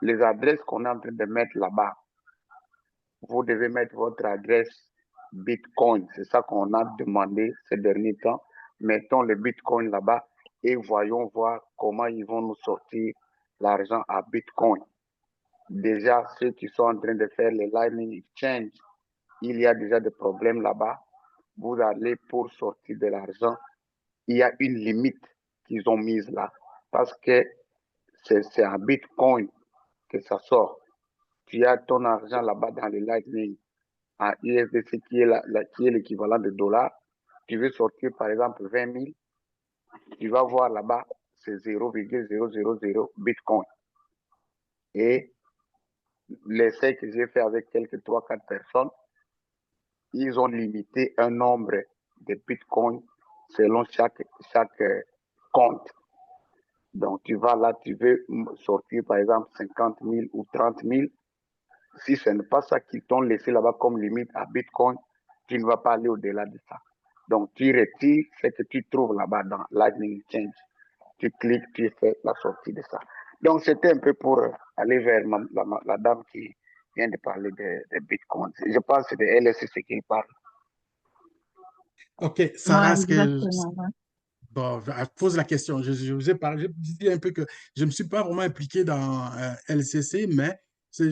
les adresses qu'on est en train de mettre là-bas, vous devez mettre votre adresse Bitcoin. C'est ça qu'on a demandé ces derniers temps. Mettons le Bitcoin là-bas et voyons voir comment ils vont nous sortir l'argent à Bitcoin. Déjà, ceux qui sont en train de faire les Lightning Exchange, il y a déjà des problèmes là-bas. Vous allez pour sortir de l'argent, il y a une limite qu'ils ont mise là. Parce que c'est en Bitcoin que ça sort. Tu as ton argent là-bas dans les Lightning à USDC qui est l'équivalent de dollars. Tu veux sortir par exemple 20 000, tu vas voir là-bas, c'est 0,000 Bitcoin. Et l'essai que j'ai fait avec quelques 3-4 personnes, ils ont limité un nombre de Bitcoin selon chaque compte. Donc, tu vas là, tu veux sortir par exemple 50 000 ou 30 000. Si ce n'est pas ça qu'ils t'ont laissé là-bas comme limite à Bitcoin, tu ne vas pas aller au-delà de ça. Donc, tu retires ce que tu trouves là-bas dans Lightning Exchange. Tu cliques, tu fais la sortie de ça. Donc, c'était un peu pour aller vers la dame qui vient de parler de Bitcoin. Je pense que c'est de LSC qui parle. OK, Ouais, Sarah, est-ce que... exactement. Ouais. Bon, elle pose la question. Je vous ai parlé, je dis un peu que je ne me suis pas vraiment impliqué dans LCC, mais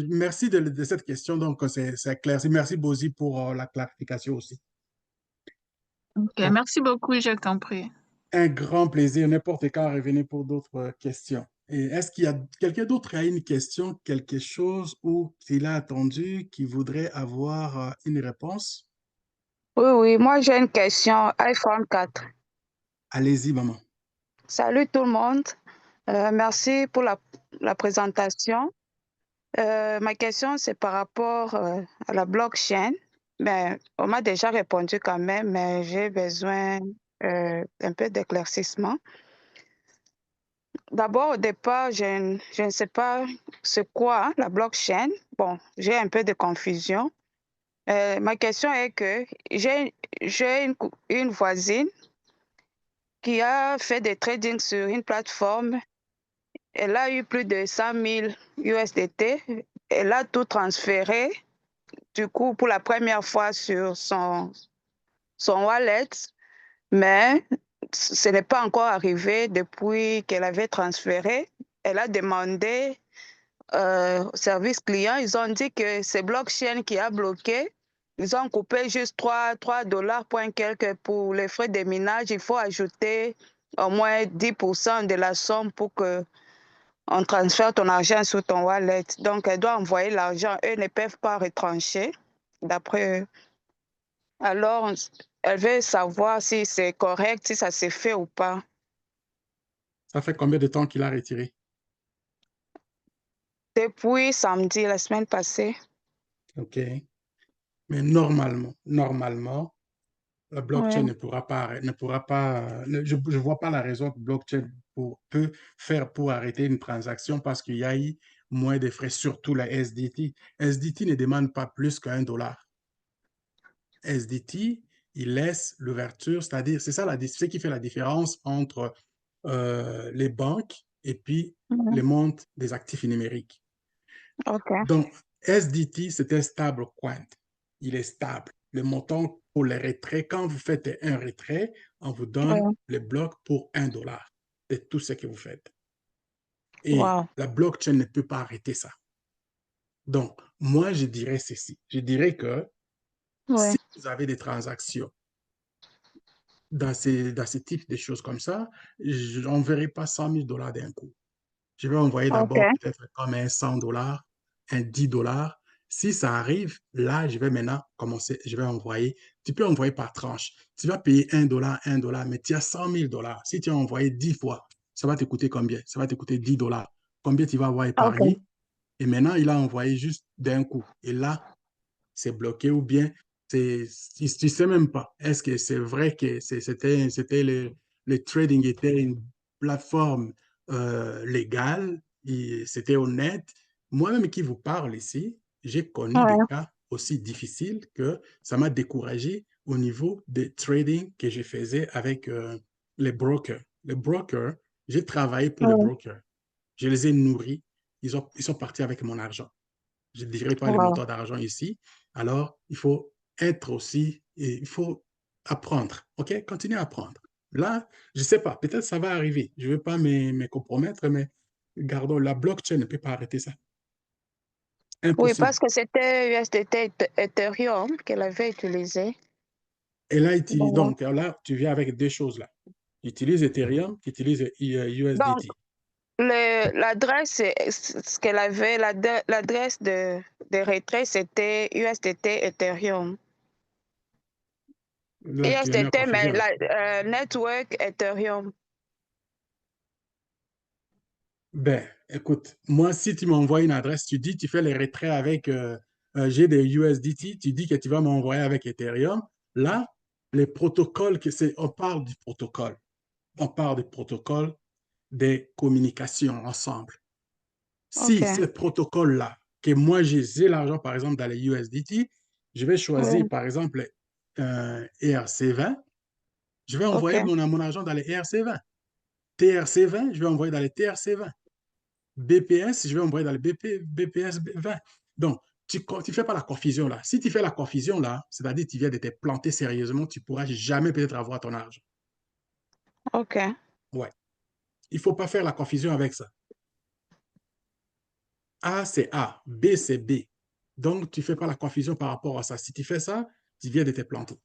merci de cette question. Donc, c'est clair. Merci, Bozy, pour la clarification aussi. Ok, Donc, merci beaucoup, j'ai compris. un grand plaisir, n'importe quand, revenez pour d'autres questions. Et est-ce qu'il y a quelqu'un d'autre qui a une question, quelque chose ou qu'il a attendu, qui voudrait avoir une réponse? Oui, oui, moi j'ai une question. iPhone 4. Allez-y, maman. Salut tout le monde. Merci pour la présentation. Ma question, c'est par rapport à la blockchain. Ben, on m'a déjà répondu quand même, mais j'ai besoin un peu d'éclaircissement. D'abord, au départ, je ne sais pas c'est quoi la blockchain. Bon, j'ai un peu de confusion. Ma question est que j'ai une voisine qui a fait des trading sur une plateforme. Elle a eu plus de 100 000 USDT. Elle a tout transféré, du coup, pour la première fois sur son wallet, mais ce n'est pas encore arrivé depuis qu'elle avait transféré. Elle a demandé au service client, ils ont dit que c'est blockchain qui a bloqué. Ils ont coupé juste 3 dollars point quelques pour les frais de minage. Il faut ajouter au moins 10% de la somme pour que on transfère ton argent sur ton wallet. Donc, elle doit envoyer l'argent. Eux ne peuvent pas retrancher, d'après eux. Alors, elle veut savoir si c'est correct, si ça s'est fait ou pas. Ça fait combien de temps qu'il a retiré? Depuis samedi, la semaine passée. OK. Mais normalement, la blockchain Oui. je ne vois pas la raison que blockchain peut faire pour arrêter une transaction parce qu'il y a eu moins de frais, surtout la SDT. SDT ne demande pas plus qu'1 dollar. SDT, il laisse l'ouverture, c'est-à-dire, c'est ça ce qui fait la différence entre les banques et puis les Mhm. mondes des actifs numériques. OK. Donc, SDT, c'est un stable coin. Il est stable. Le montant pour les retraits, quand vous faites un retrait, on vous donne Oui. le bloc pour 1 dollar. C'est tout ce que vous faites. Et Wow. la blockchain ne peut pas arrêter ça. Donc, moi, je dirais ceci. Je dirais que Oui. si vous avez des transactions dans ces types de choses comme ça, je n'enverrai pas 100 000 dollars d'un coup. Je vais envoyer d'abord OK. peut-être comme un 100 dollars, un 10 dollars. Si ça arrive, là, je vais maintenant commencer, je vais envoyer. Tu peux envoyer par tranche. Tu vas payer 1 dollar, mais tu as 100 000 dollars. Si tu as envoyé 10 fois, ça va te coûter combien? Ça va te coûter 10 dollars. Combien tu vas avoir OK. épargné? Et maintenant, il a envoyé juste d'un coup. Et là, c'est bloqué ou bien tu ne sais même pas. Est-ce que c'est vrai que c'était le trading était une plateforme légale, c'était honnête. Moi-même qui vous parle ici, j'ai connu des Ouais. cas aussi difficiles que ça m'a découragé au niveau des trading que je faisais avec les brokers. Les brokers, j'ai travaillé pour les Ouais. brokers. Je les ai nourris, ils sont partis avec mon argent. Je ne dirai pas le Wow. montant d'argent ici. Alors, il faut être aussi, et il faut apprendre. OK? Continuez à apprendre. Là, je ne sais pas, peut-être ça va arriver. Je ne veux pas me compromettre, mais gardons, la blockchain ne peut pas arrêter ça. Oui, Impossible. parce que c'était USDT Ethereum qu'elle avait utilisé. Et là, Bon. donc là, tu viens avec deux choses là. Tu utilises Ethereum, tu utilises Donc, USDT. l'adresse, ce qu'elle avait, l'adresse de retrait, c'était USDT Ethereum. Là, tu as mis en USDT, mais confusion. Network Ethereum. Ben, écoute, moi, si tu m'envoies une adresse, tu dis, tu fais les retraits avec, j'ai des USDT, tu dis que tu vas m'envoyer avec Ethereum. Là, les protocoles, on parle du protocole. On parle du protocole des communications ensemble. Si OK. ce protocole-là, que moi, j'ai l'argent, par exemple, dans les USDT, je vais choisir, Oui. par exemple, ERC20, je vais OK. envoyer mon argent dans les ERC20. TRC20, je vais envoyer dans les TRC20. BPS, je vais envoyer dans le BPS 20. Donc, tu ne fais pas la confusion là. Si tu fais la confusion là, c'est-à-dire que tu viens de te planter sérieusement, tu ne pourras jamais peut-être avoir ton argent. OK. Ouais. Il ne faut pas faire la confusion avec ça. A, c'est A. B, c'est B. Donc, tu ne fais pas la confusion par rapport à ça. Si tu fais ça, tu viens de te planter.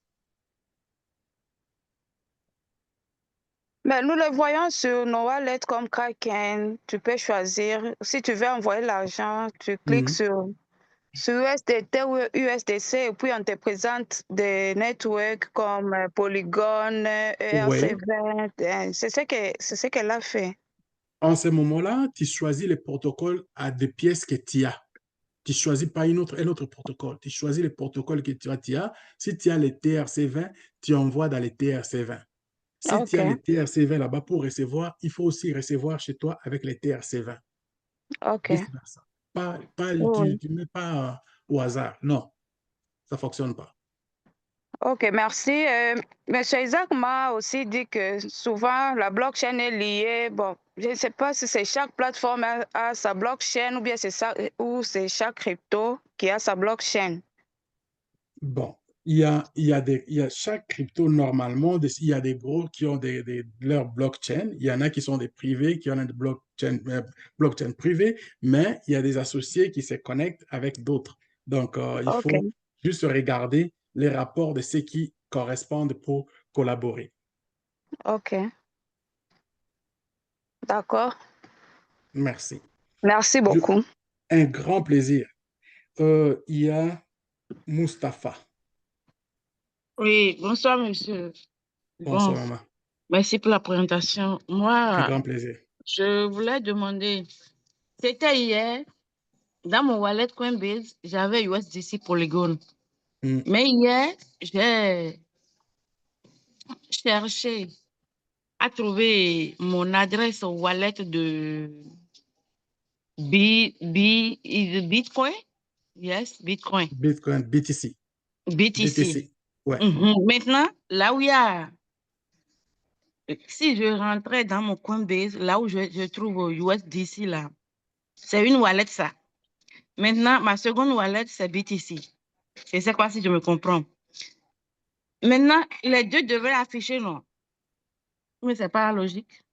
Mais nous le voyons sur nos wallets comme Kraken. Tu peux choisir. Si tu veux envoyer l'argent, tu cliques Mhm. sur USDT ou USDC et puis on te présente des networks comme Polygon, Oui. ERC20. C'est ce qu'elle a fait. En ce moment-là, tu choisis les protocoles à des pièces que tu as. Tu ne choisis pas un autre protocole. Tu choisis le protocole que tu as. Si tu as les TRC20, tu envoies dans les TRC20. Si tu OK. as les TRC20 là-bas pour recevoir, il faut aussi recevoir chez toi avec les TRC20. OK. Vice-versa. Oui. Tu ne mets pas au hasard. Non, ça ne fonctionne pas. OK, merci. Monsieur Isaac m'a aussi dit que souvent la blockchain est liée. Bon, je ne sais pas si c'est chaque plateforme a sa blockchain ou bien c'est ça, ou c'est chaque crypto qui a sa blockchain. Bon, il y a chaque crypto normalement, il y a des gros qui ont leur blockchain. Il y en a qui sont des privés, qui ont des blockchain privées, mais il y a des associés qui se connectent avec d'autres. Donc, il OK, faut juste regarder les rapports de ceux qui correspondent pour collaborer. OK, d'accord. Merci. Merci beaucoup. Un grand plaisir. Il y a Mustapha. Oui, bonsoir, monsieur. Bon, Bonsoir, maman. merci pour la présentation. Un Moi, grand plaisir. je voulais demander, c'était hier, dans mon wallet Coinbase, j'avais USDC Polygon. Mm. Mais hier, j'ai cherché à trouver mon adresse wallet de is it Bitcoin? Yes, Bitcoin. Bitcoin, BTC. BTC. BTC. Ouais. Maintenant, là où il y a si je rentrais dans mon Coinbase, là où je trouve USDC, là, c'est une wallet, ça. Maintenant, ma seconde wallet, c'est BTC. Je ne sais pas si je me comprends. Maintenant, les deux devraient afficher, non? Mais ce n'est pas logique.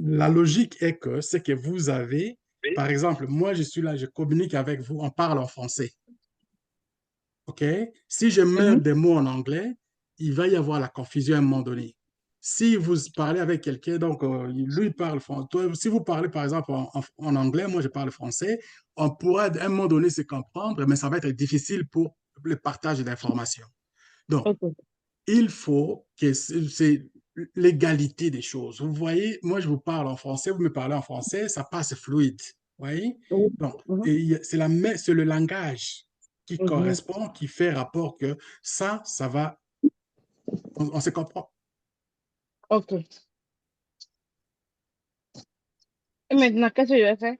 La logique est que ce que vous avez, par exemple, moi je suis là, je communique avec vous, on parle en français. OK? Si je mets des mots en anglais, il va y avoir la confusion à un moment donné. Si vous parlez avec quelqu'un, donc lui parle français, si vous parlez par exemple en anglais, moi je parle français, on pourra à un moment donné se comprendre, mais ça va être difficile pour le partage d'informations. Donc, OK. il faut que c'est l'égalité des choses. Vous voyez, moi, je vous parle en français, vous me parlez en français, ça passe fluide. Vous voyez? Donc, c'est le langage qui correspond, qui fait rapport que ça va, on se comprend. OK. Et maintenant, qu'est-ce que je vais faire?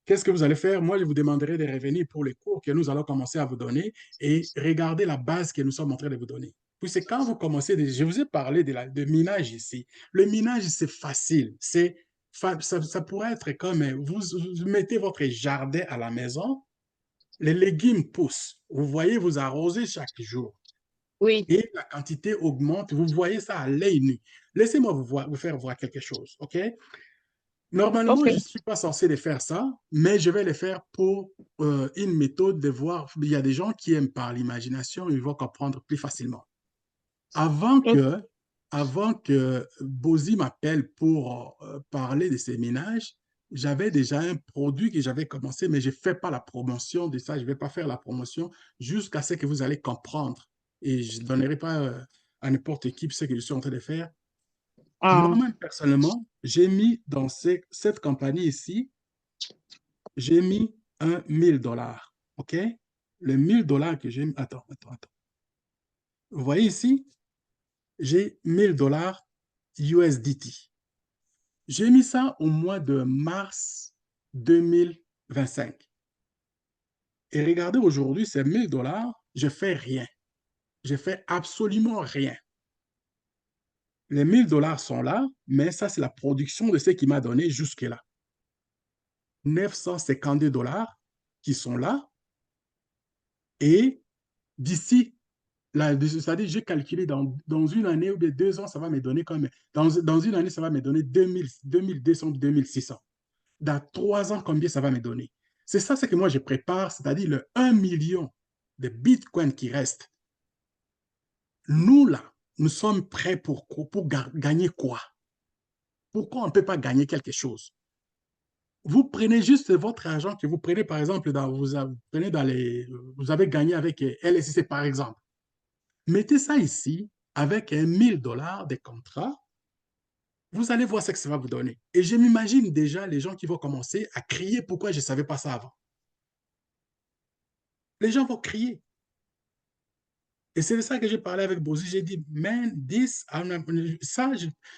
Qu'est-ce que vous allez faire? Moi, je vous demanderai de revenir pour les cours que nous allons commencer à vous donner et regarder la base que nous sommes en train de vous donner. Puis c'est quand vous commencez, je vous ai parlé de minage ici. Le minage, c'est facile. C'est ça pourrait être comme vous mettez votre jardin à la maison, les légumes poussent. Vous voyez, vous arrosez chaque jour Oui. et la quantité augmente. Vous voyez ça à l'œil nu. Laissez-moi vous faire voir quelque chose, OK? Normalement, OK. je ne suis pas censé les faire ça, mais je vais les faire pour une méthode de voir. Il y a des gens qui aiment par l'imagination, ils vont comprendre plus facilement. Avant OK. que Bozy m'appelle pour parler de ces ménages, j'avais déjà un produit que j'avais commencé, mais je ne fais pas la promotion de ça. Je ne vais pas faire la promotion jusqu'à ce que vous allez comprendre. Et je ne donnerai pas à n'importe qui ce que je suis en train de faire. Moi-même, personnellement, j'ai mis dans cette compagnie ici, j'ai mis un 1000 $. OK? Le 1000 $ que j'ai mis. Attends. Vous voyez ici, j'ai 1000 $ USDT. J'ai mis ça au mois de mars 2025. Et regardez, aujourd'hui, ces 1000 $, je ne fais rien. Je ne fais absolument rien. Les 1000 $ sont là, mais ça, c'est la production de ce qu'il m'a donné jusque-là. 952 $ qui sont là. Et d'ici, c'est-à-dire, j'ai calculé dans une année ou bien 2 ans, ça va me donner comme. Dans une année, ça va me donner 2200, 2600. Dans 3 ans, combien ça va me donner? C'est ça ce que moi je prépare, c'est-à-dire le 1 million de bitcoins qui restent. Nous, là, nous sommes prêts pour gagner quoi? Pourquoi on ne peut pas gagner quelque chose? Vous prenez juste votre argent que vous prenez, par exemple, vous avez gagné avec LSC, par exemple. Mettez ça ici avec 1000 $ de contrat. Vous allez voir ce que ça va vous donner. Et je m'imagine déjà les gens qui vont commencer à crier pourquoi je ne savais pas ça avant. Les gens vont crier. Et c'est de ça que j'ai parlé avec Bozy. J'ai dit, man, ça,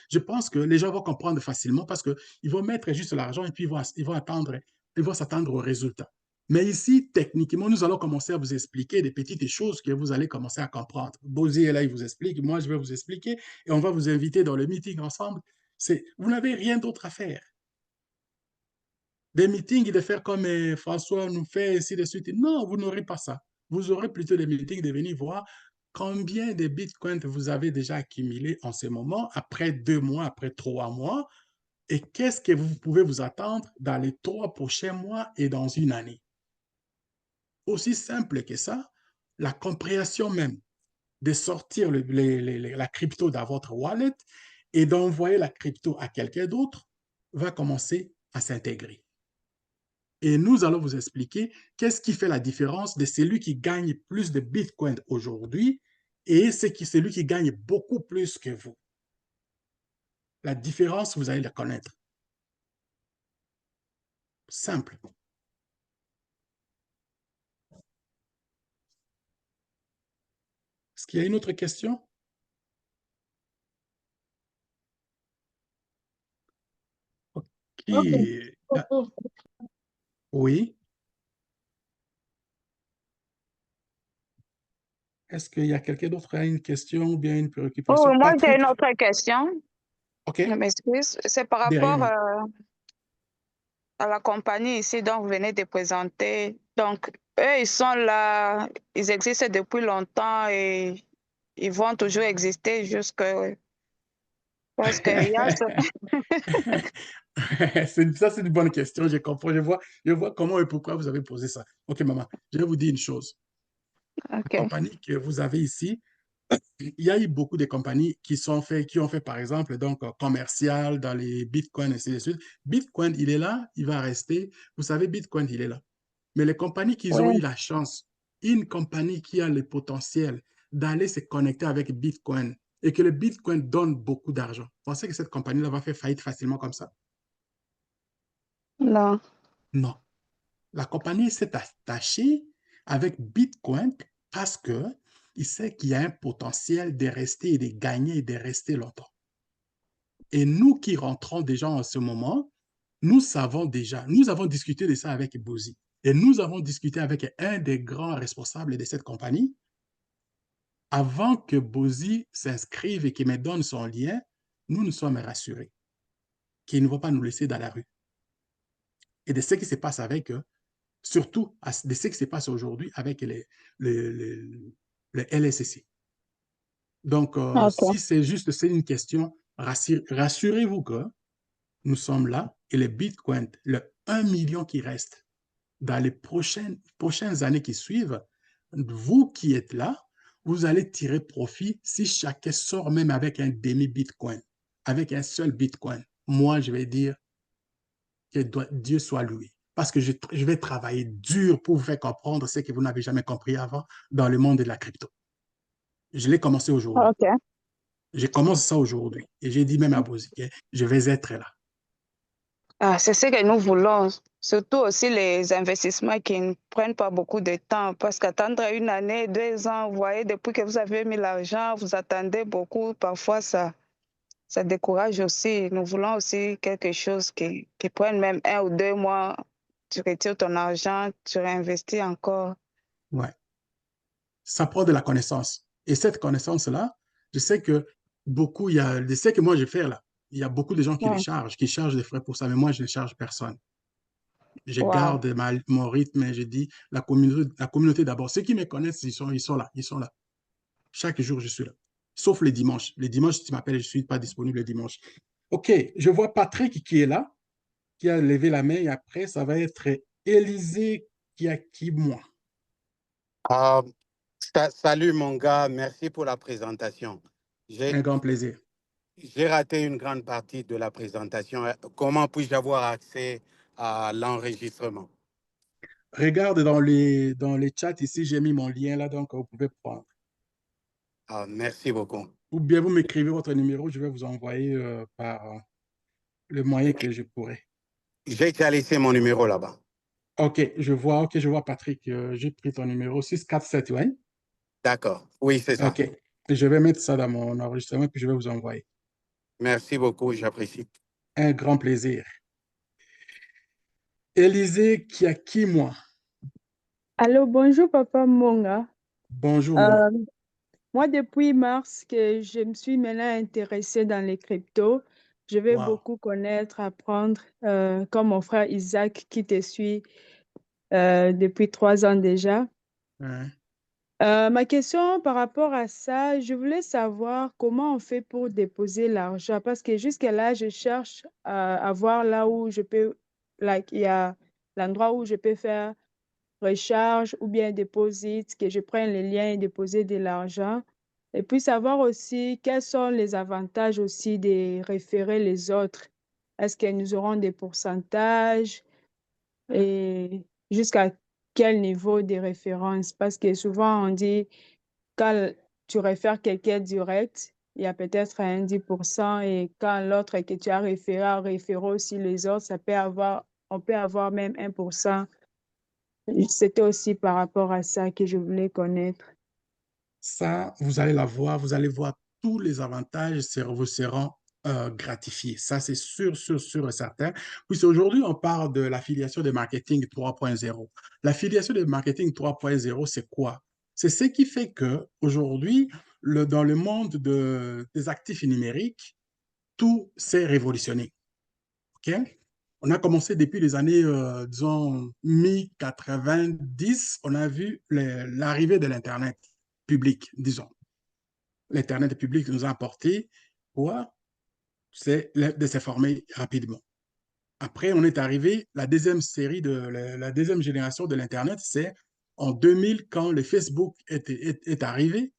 je pense que les gens vont comprendre facilement parce qu'ils vont mettre juste l'argent et puis ils vont s'attendre au résultat. Mais ici, techniquement, nous allons commencer à vous expliquer des petites choses que vous allez commencer à comprendre. Bozy est là, il vous explique, moi je vais vous expliquer et on va vous inviter dans le meeting ensemble. Vous n'avez rien d'autre à faire. Des meetings de faire comme François nous fait, ainsi de suite. Non, vous n'aurez pas ça. Vous aurez plutôt des meetings de venir voir combien de bitcoins vous avez déjà accumulé en ce moment, après 2 mois, après 3 mois, et qu'est-ce que vous pouvez vous attendre dans les 3 prochains mois et dans une année. Aussi simple que ça, la compréhension même de sortir la crypto dans votre wallet et d'envoyer la crypto à quelqu'un d'autre va commencer à s'intégrer. Et nous allons vous expliquer qu'est-ce qui fait la différence de celui qui gagne plus de Bitcoin aujourd'hui et celui qui gagne beaucoup plus que vous. La différence, vous allez la connaître. Simple. Est-ce qu'il y a une autre question? OK. Oui. Est-ce qu'il y a quelqu'un d'autre qui a une question ou bien une préoccupation? Moi, j'ai Patrick? une autre question. OK. Je m'excuse. C'est par Derrière rapport moi. à la compagnie ici dont vous venez de présenter. Donc, eux, ils sont là, ils existent depuis longtemps et ils vont toujours exister jusqu'à... Parce qu'il y a Ça, c'est une bonne question. Je comprends. Je vois comment et pourquoi vous avez posé ça. OK, maman, je vais vous dire une chose. La OK. compagnie que vous avez ici, il y a eu beaucoup de compagnies qui ont fait, par exemple, donc, commercial dans les bitcoins, et ainsi de suite. Bitcoin, il est là, il va rester. Vous savez, Bitcoin, il est là. Mais les compagnies qui ont Oui. eu la chance, une compagnie qui a le potentiel d'aller se connecter avec Bitcoin et que le Bitcoin donne beaucoup d'argent, pensez que cette compagnie-là va faire faillite facilement comme ça? Non. Non. La compagnie s'est attachée avec Bitcoin parce qu'il sait qu'il y a un potentiel de rester et de gagner et de rester longtemps. Et nous qui rentrons déjà en ce moment, nous savons déjà, nous avons discuté de ça avec Bozy. Et nous avons discuté avec un des grands responsables de cette compagnie. Avant que Bozy s'inscrive et qu'il me donne son lien, nous nous sommes rassurés. qui ne vont pas nous laisser dans la rue. Et de ce qui se passe avec eux, surtout de ce qui se passe aujourd'hui avec les LSCC. Donc, si c'est juste une question, rassurez-vous que nous sommes là et les bitcoins, le 1 million qui reste dans les prochaines années qui suivent, vous qui êtes là, vous allez tirer profit si chacun sort même avec un demi-bitcoin, avec un seul bitcoin. Moi, je vais dire que Dieu soit loué. Parce que je vais travailler dur pour vous faire comprendre ce que vous n'avez jamais compris avant dans le monde de la crypto. Je l'ai commencé aujourd'hui. OK. Je commence ça aujourd'hui. Et j'ai dit même à Bozi que je vais être là. Ah, c'est ce que nous voulons. Surtout aussi les investissements qui ne prennent pas beaucoup de temps. Parce qu'attendre 1 année, 2 ans, vous voyez, depuis que vous avez mis l'argent, vous attendez beaucoup. Parfois, ça décourage aussi. Nous voulons aussi quelque chose qui prenne même 1 ou 2 mois. Tu retires ton argent, tu réinvestis encore. Ouais. Ça prend de la connaissance. Et cette connaissance-là, je sais que je sais que moi, je fais là. Il y a beaucoup de gens qui qui chargent des frais pour ça, mais moi, je ne charge personne. Je Wow. garde mon rythme et je dis la communauté d'abord. Ceux qui me connaissent, ils sont là. Ils sont là. Chaque jour, je suis là. Sauf les dimanches. Les dimanches, si tu m'appelles, je ne suis pas disponible le dimanche. OK, je vois Patrick qui est là, qui a levé la main et après, ça va être Élisée qui moi. Salut mon gars, merci pour la présentation. Un grand plaisir. J'ai raté une grande partie de la présentation. Comment puis-je avoir accès à l'enregistrement? Regarde dans les chats ici, j'ai mis mon lien là, donc vous pouvez prendre. Merci beaucoup. Ou bien vous m'écrivez votre numéro, je vais vous envoyer par le moyen que je pourrai. J'ai déjà laissé mon numéro là-bas. OK, je vois Patrick, j'ai pris ton numéro 647, ouais. D'accord, oui, c'est ça. OK, je vais mettre ça dans mon enregistrement puis je vais vous envoyer. Merci beaucoup, j'apprécie. Un grand plaisir. Élisée moi. Allô, bonjour Papa Monga. Bonjour, maman. Moi, depuis mars que je me suis maintenant intéressée dans les cryptos, je vais Wow. beaucoup connaître, apprendre, comme mon frère Isaac qui te suit depuis 3 ans déjà. Hein? Ma question par rapport à ça, je voulais savoir comment on fait pour déposer l'argent parce que jusqu'à là, je cherche à voir là où je peux, il y a l'endroit où je peux faire recharge ou bien deposit, que je prenne les liens et déposer de l'argent. Et puis savoir aussi quels sont les avantages aussi de référer les autres. Est-ce que nous aurons des pourcentages et jusqu'à quel niveau de référence? Parce que souvent on dit quand tu réfères quelqu'un direct, il y a peut-être un 10% et quand l'autre que tu as référé a référé aussi les autres, on peut avoir même 1%. C'était aussi par rapport à ça que je voulais connaître. Ça, vous allez vous allez voir tous les avantages, vous seront gratifiés. Ça, c'est sûr, sûr, sûr et certain. Puisqu'aujourd'hui, on parle de l'affiliation de marketing 3.0. L'affiliation de marketing 3.0, c'est quoi? C'est ce qui fait qu'aujourd'hui, dans le monde des actifs numériques, tout s'est révolutionné. OK? On a commencé depuis les années, disons, mi-90, on a vu l'arrivée de l'Internet public, disons. L'Internet public nous a apporté quoi? C'est de s'informer rapidement. Après, on est arrivé, la deuxième génération de l'Internet, c'est en 2000, quand le Facebook est arrivé,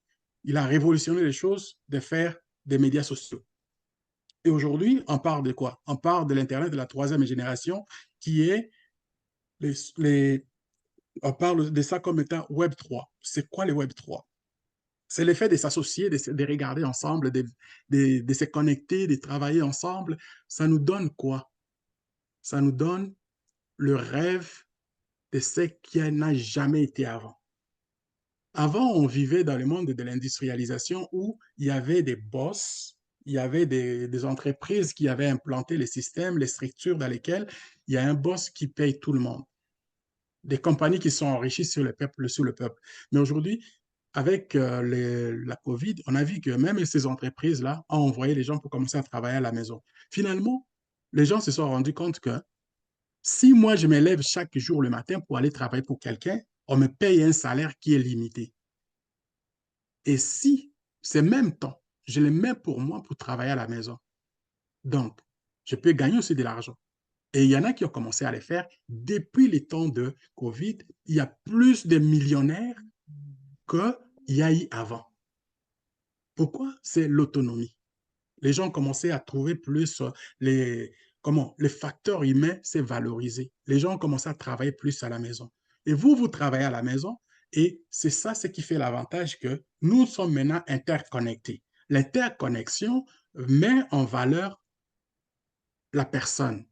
il a révolutionné les choses de faire des médias sociaux. Et aujourd'hui, on parle de quoi? On parle de l'Internet de la troisième génération, qui est on parle de ça comme étant Web 3. C'est quoi le Web 3? C'est le fait de s'associer, de regarder ensemble, de se connecter, de travailler ensemble. Ça nous donne quoi? Ça nous donne le rêve de ce qui n'a jamais été avant. Avant, on vivait dans le monde de l'industrialisation où il y avait des boss, il y avait des entreprises qui avaient implanté les systèmes, les structures dans lesquelles il y a un boss qui paye tout le monde. Des compagnies qui sont enrichies sur le peuple. Mais aujourd'hui, avec la COVID, on a vu que même ces entreprises-là ont envoyé les gens pour commencer à travailler à la maison. Finalement, les gens se sont rendus compte que si moi, je me lève chaque jour le matin pour aller travailler pour quelqu'un, on me paye un salaire qui est limité. Et si ces mêmes temps, je les mets pour moi pour travailler à la maison, donc, je peux gagner aussi de l'argent. Et il y en a qui ont commencé à le faire depuis les temps de COVID. Il y a plus de millionnaires qu'il y a eu avant. Pourquoi? C'est l'autonomie. Les gens ont commencé à trouver plus les facteurs humains, c'est valorisé. Les gens ont commencé à travailler plus à la maison. Et vous travaillez à la maison et c'est ça ce qui fait l'avantage que nous sommes maintenant interconnectés. L'interconnexion met en valeur la personne.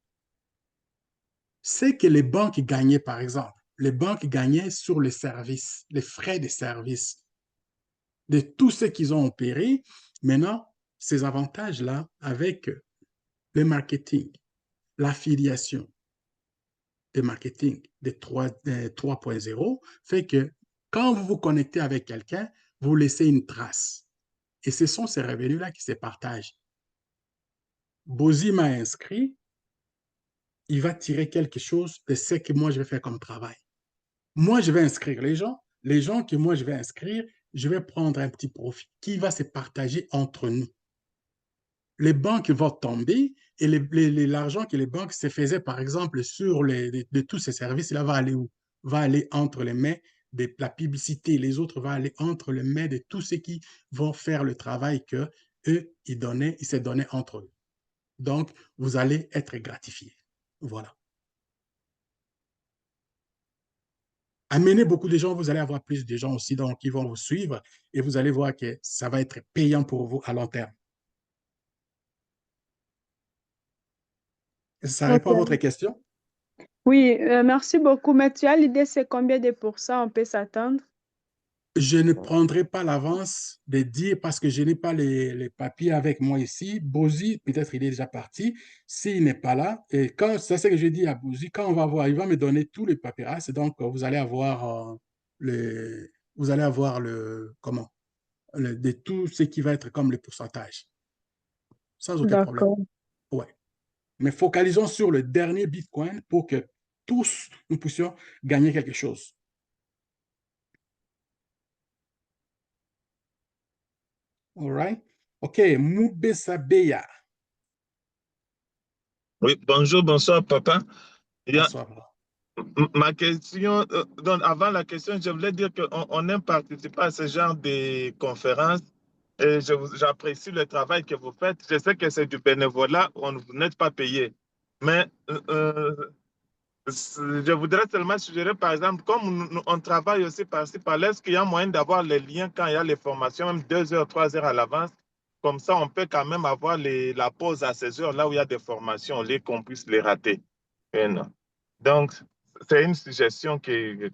C'est que les banques gagnaient, par exemple. Les banques gagnaient sur les services, les frais de service, de tout ce qu'ils ont opéré. Maintenant, ces avantages-là, avec le marketing, l'affiliation, le marketing de 3.0, fait que quand vous vous connectez avec quelqu'un, vous laissez une trace. Et ce sont ces revenus-là qui se partagent. Bozy m'a inscrit, il va tirer quelque chose de ce que moi je vais faire comme travail. Moi, je vais inscrire les gens que moi je vais inscrire, je vais prendre un petit profit qui va se partager entre nous. Les banques vont tomber et l'argent que les banques se faisaient, par exemple, sur de tous ces services-là, va aller où? Va aller entre les mains de la publicité. Les autres vont aller entre les mains de tous ceux qui vont faire le travail que eux, ils se donnaient entre eux. Donc, vous allez être gratifiés. Voilà. Amenez beaucoup de gens, vous allez avoir plus de gens aussi donc, qui vont vous suivre et vous allez voir que ça va être payant pour vous à long terme. Ça répond à votre question? Oui, merci beaucoup. Mais tu as l'idée, c'est combien de pourcents on peut s'attendre? Je ne prendrai pas l'avance de dire parce que je n'ai pas les papiers avec moi ici. Bozy, peut-être il est déjà parti. S'il n'est pas là, et quand, c'est ce que je dis à Bozy, quand on va voir, il va me donner tous les papiers. Donc, vous allez avoir comment, de tout ce qui va être comme le pourcentage. Sans aucun problème. D'accord. Ouais. Mais focalisons sur le dernier Bitcoin pour que tous nous puissions gagner quelque chose. All right? OK, Moubessa Beya. Oui, bonsoir, papa. Bonsoir. Ma question, donc avant la question, je voulais dire qu'on aime participer à ce genre de conférences et j'apprécie le travail que vous faites. Je sais que c'est du bénévolat, vous n'êtes pas payé. Mais je voudrais seulement suggérer, par exemple, comme on travaille aussi par-ci, par-là, est-ce qu'il y a moyen d'avoir les liens quand il y a les formations, même 2 heures, 3 heures à l'avance? Comme ça, on peut quand même avoir la pause à ces heures, là où il y a des formations, au lieu qu'on puisse les rater. Donc, c'est une suggestion que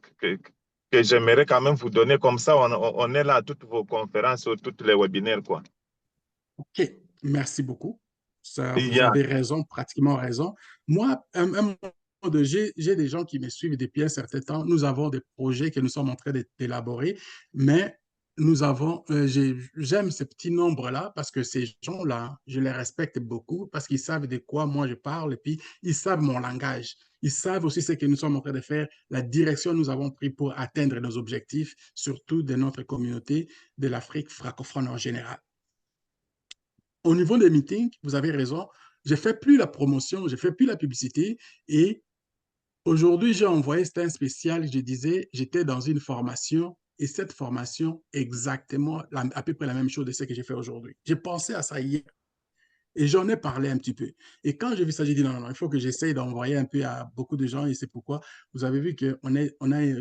j'aimerais quand même vous donner. Comme ça, on est là à toutes vos conférences ou toutes les webinaires, quoi. OK, merci beaucoup. Ça, vous avez raison, pratiquement raison. Moi, j'ai des gens qui me suivent depuis un certain temps. Nous avons des projets que nous sommes en train d'élaborer, mais j'aime ce petit nombre-là parce que ces gens-là, je les respecte beaucoup parce qu'ils savent de quoi moi je parle et puis ils savent mon langage. Ils savent aussi ce que nous sommes en train de faire, la direction que nous avons prise pour atteindre nos objectifs, surtout de notre communauté, de l'Afrique francophone en général. Au niveau des meetings, vous avez raison, je ne fais plus la promotion, je ne fais plus la publicité et aujourd'hui, j'ai envoyé, c'était un spécial, je disais, j'étais dans une formation et cette formation, exactement, à peu près la même chose de ce que j'ai fait aujourd'hui. J'ai pensé à ça hier et j'en ai parlé un petit peu. Et quand j'ai vu ça, j'ai dit non, il faut que j'essaye d'envoyer un peu à beaucoup de gens et c'est pourquoi vous avez vu que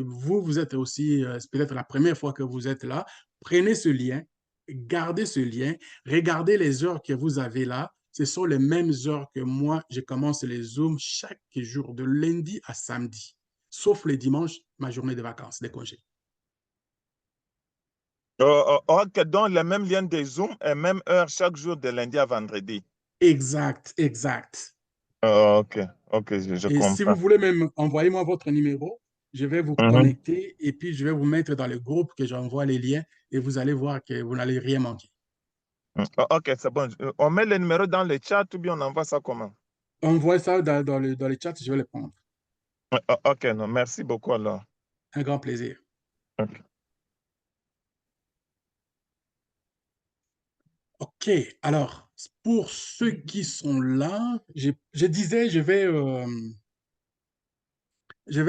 vous êtes aussi, c'est peut-être la première fois que vous êtes là. Prenez ce lien, gardez ce lien, regardez les heures que vous avez là. Ce sont les mêmes heures que moi, je commence les Zooms chaque jour, de lundi à samedi, sauf les dimanches, ma journée de vacances, des congés. OK, donc les mêmes liens des Zoom et même heure chaque jour de lundi à vendredi. Exact. OK, je Et comprends. si vous voulez même, envoyez-moi votre numéro, je vais vous connecter et puis je vais vous mettre dans le groupe que j'envoie les liens et vous allez voir que vous n'allez rien manquer. OK, c'est bon. On met le numéro dans le chat ou bien on envoie ça comment? Envoie ça dans le chat, je vais le prendre. Ok, non, merci beaucoup alors. Un grand plaisir. Ok. OK, alors, pour ceux qui sont là, je disais, je vais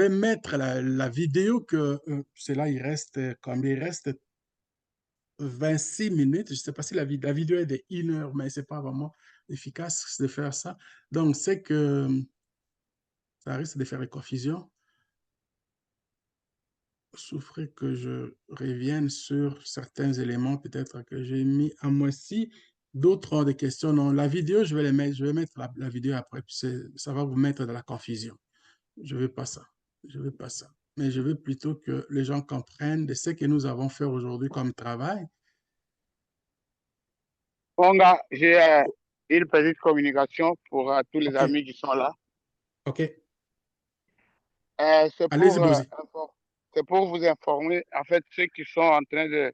mettre la vidéo que, c'est là, il reste, comme il reste 26 minutes. Je ne sais pas si la vidéo est de 1 heure, mais ce n'est pas vraiment efficace de faire ça. Donc, c'est que ça risque de faire une confusion. Souffrez que je revienne sur certains éléments peut-être que j'ai mis à moi ci. D'autres ont des questions. Non, la vidéo, je vais mettre la vidéo après, puis ça va vous mettre dans la confusion. Je ne veux pas ça. Je ne veux pas ça. Mais je veux plutôt que les gens comprennent de ce que nous avons fait aujourd'hui comme travail. Bon, gars, j'ai une petite communication pour tous les OK, amis qui sont là. OK. C'est Allez-y, Bozy. pour vous informer, en fait, ceux qui sont en train de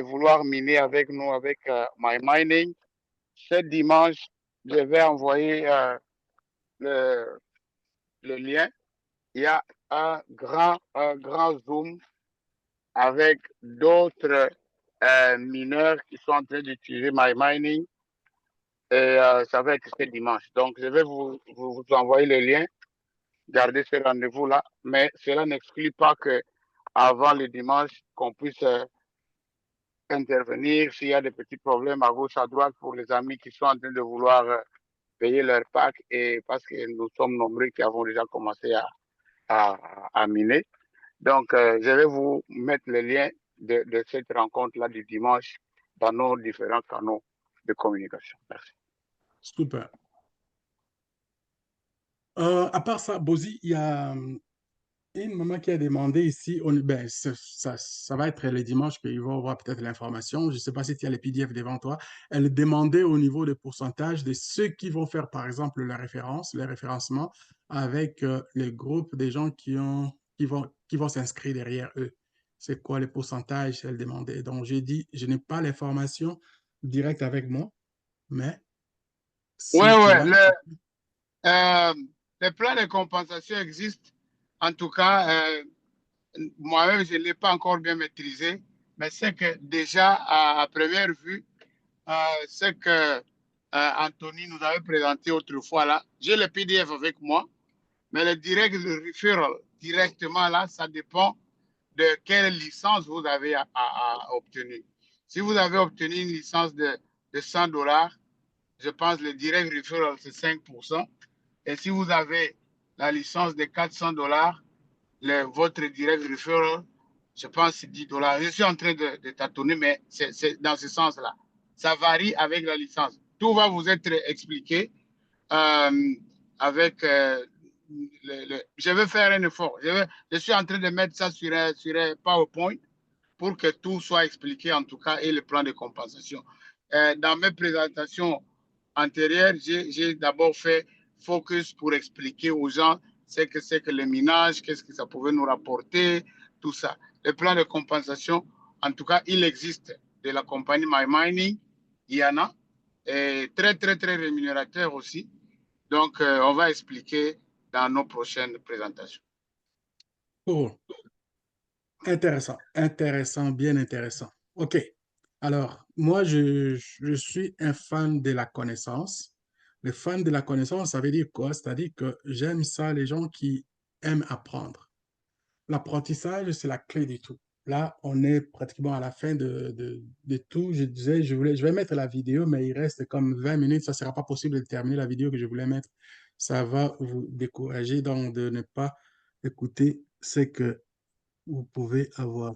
vouloir miner avec nous, avec My Mining. Ce dimanche, je vais envoyer le lien. Il y a un grand Zoom avec d'autres mineurs qui sont en train d'utiliser My Mining. Et ça va être ce dimanche. Donc, je vais vous envoyer le lien. Gardez ce rendez-vous-là. Mais cela n'exclut pas que avant le dimanche, qu'on puisse intervenir s'il y a des petits problèmes à gauche, à droite pour les amis qui sont en train de vouloir payer leur pack, et parce que nous sommes nombreux qui avons déjà commencé à miner. Donc, je vais vous mettre le lien de cette rencontre-là du dimanche dans nos différents canaux de communication. Merci. Super. À part ça, Bozy, il y a une maman qui a demandé ici, ben, ça va être le dimanche qu'ils vont avoir peut-être l'information. Je ne sais pas si tu as les PDF devant toi. Elle demandait au niveau des pourcentages de ceux qui vont faire, par exemple, la référence, le référencement avec le groupe des gens qui vont s'inscrire derrière eux. C'est quoi les pourcentages? Elle demandait. Donc, j'ai dit, je n'ai pas l'information directe avec moi, mais Oui, si tu oui. l'as, Le plan de compensation existe. En tout cas, moi-même, je ne l'ai pas encore bien maîtrisé, mais c'est que déjà, à première vue, ce que Anthony nous avait présenté autrefois là, j'ai le PDF avec moi, mais le referral directement là, ça dépend de quelle licence vous avez obtenu. Si vous avez obtenu une licence de $100, je pense que le direct referral, c'est 5%. Et si vous avez la licence de $400, votre direct referral, je pense que c'est $10. Je suis en train de tâtonner, mais c'est dans ce sens-là. Ça varie avec la licence. Tout va vous être expliqué avec je vais faire un effort. Je suis en train de mettre ça sur un PowerPoint pour que tout soit expliqué, en tout cas, et le plan de compensation. Dans mes présentations antérieures, j'ai d'abord fait focus pour expliquer aux gens ce que c'est que le minage, qu'est-ce que ça pouvait nous rapporter, tout ça. Le plan de compensation, en tout cas, il existe de la compagnie My Mining, il y en a, et très, très, très rémunérateur aussi. Donc, on va expliquer dans nos prochaines présentations. oh, intéressant, intéressant, bien intéressant. OK. Alors, moi, je suis un fan de la connaissance. Le fan de la connaissance, ça veut dire quoi? C'est-à-dire que j'aime ça, les gens qui aiment apprendre. L'apprentissage, c'est la clé du tout. Là, on est pratiquement à la fin de tout. Je disais, je vais mettre la vidéo, mais il reste comme 20 minutes. Ça ne sera pas possible de terminer la vidéo que je voulais mettre. Ça va vous décourager donc de ne pas écouter ce que vous pouvez avoir.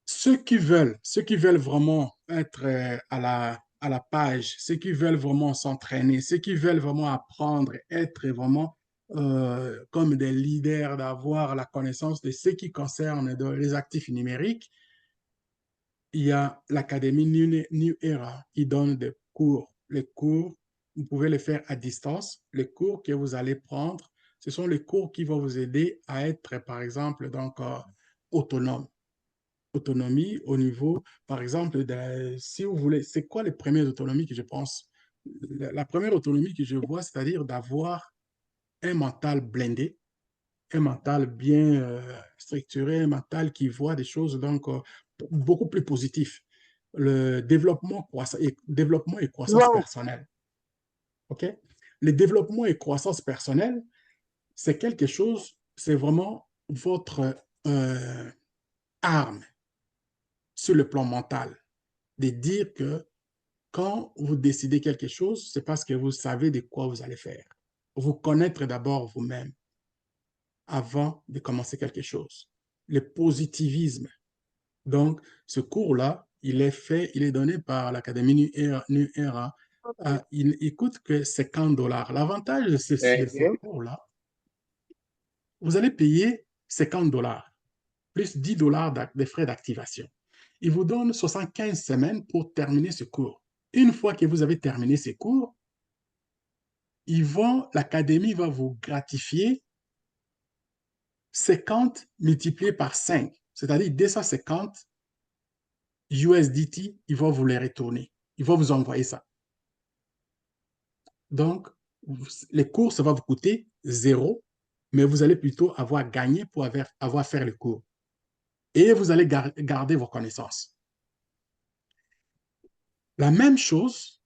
Ceux qui veulent vraiment être à la page, ceux qui veulent vraiment s'entraîner, ceux qui veulent vraiment apprendre, être vraiment comme des leaders, d'avoir la connaissance de ce qui concerne les actifs numériques, il y a l'Académie New Era qui donne des cours. Les cours, vous pouvez les faire à distance. Les cours que vous allez prendre, ce sont les cours qui vont vous aider à être, par exemple, donc, autonome. autonomie au niveau, par exemple, si vous voulez, c'est quoi les premières autonomies que je pense? La première autonomie que je vois, c'est-à-dire d'avoir un mental blindé, un mental bien structuré, un mental qui voit des choses donc beaucoup plus positif. Le développement et croissance Wow. personnelle. OK? Le développement et croissance personnelle, c'est quelque chose, c'est vraiment votre arme sur le plan mental. De dire que quand vous décidez quelque chose, c'est parce que vous savez de quoi vous allez faire. Vous connaître d'abord vous-même avant de commencer quelque chose. Le positivisme. Donc, ce cours-là, il est donné par l'Académie New Era. Il coûte que $50. L'avantage de ce cours-là, vous allez payer $50 plus $10 de frais d'activation. Il vous donne 75 semaines pour terminer ce cours. Une fois que vous avez terminé ces cours, l'Académie va vous gratifier 50 multiplié par 5, c'est-à-dire 250 USDT, il va vous les retourner. Il va vous envoyer ça. Donc, les cours, ça va vous coûter 0, mais vous allez plutôt avoir gagné pour avoir fait le cours. Et vous allez garder vos connaissances. La même chose,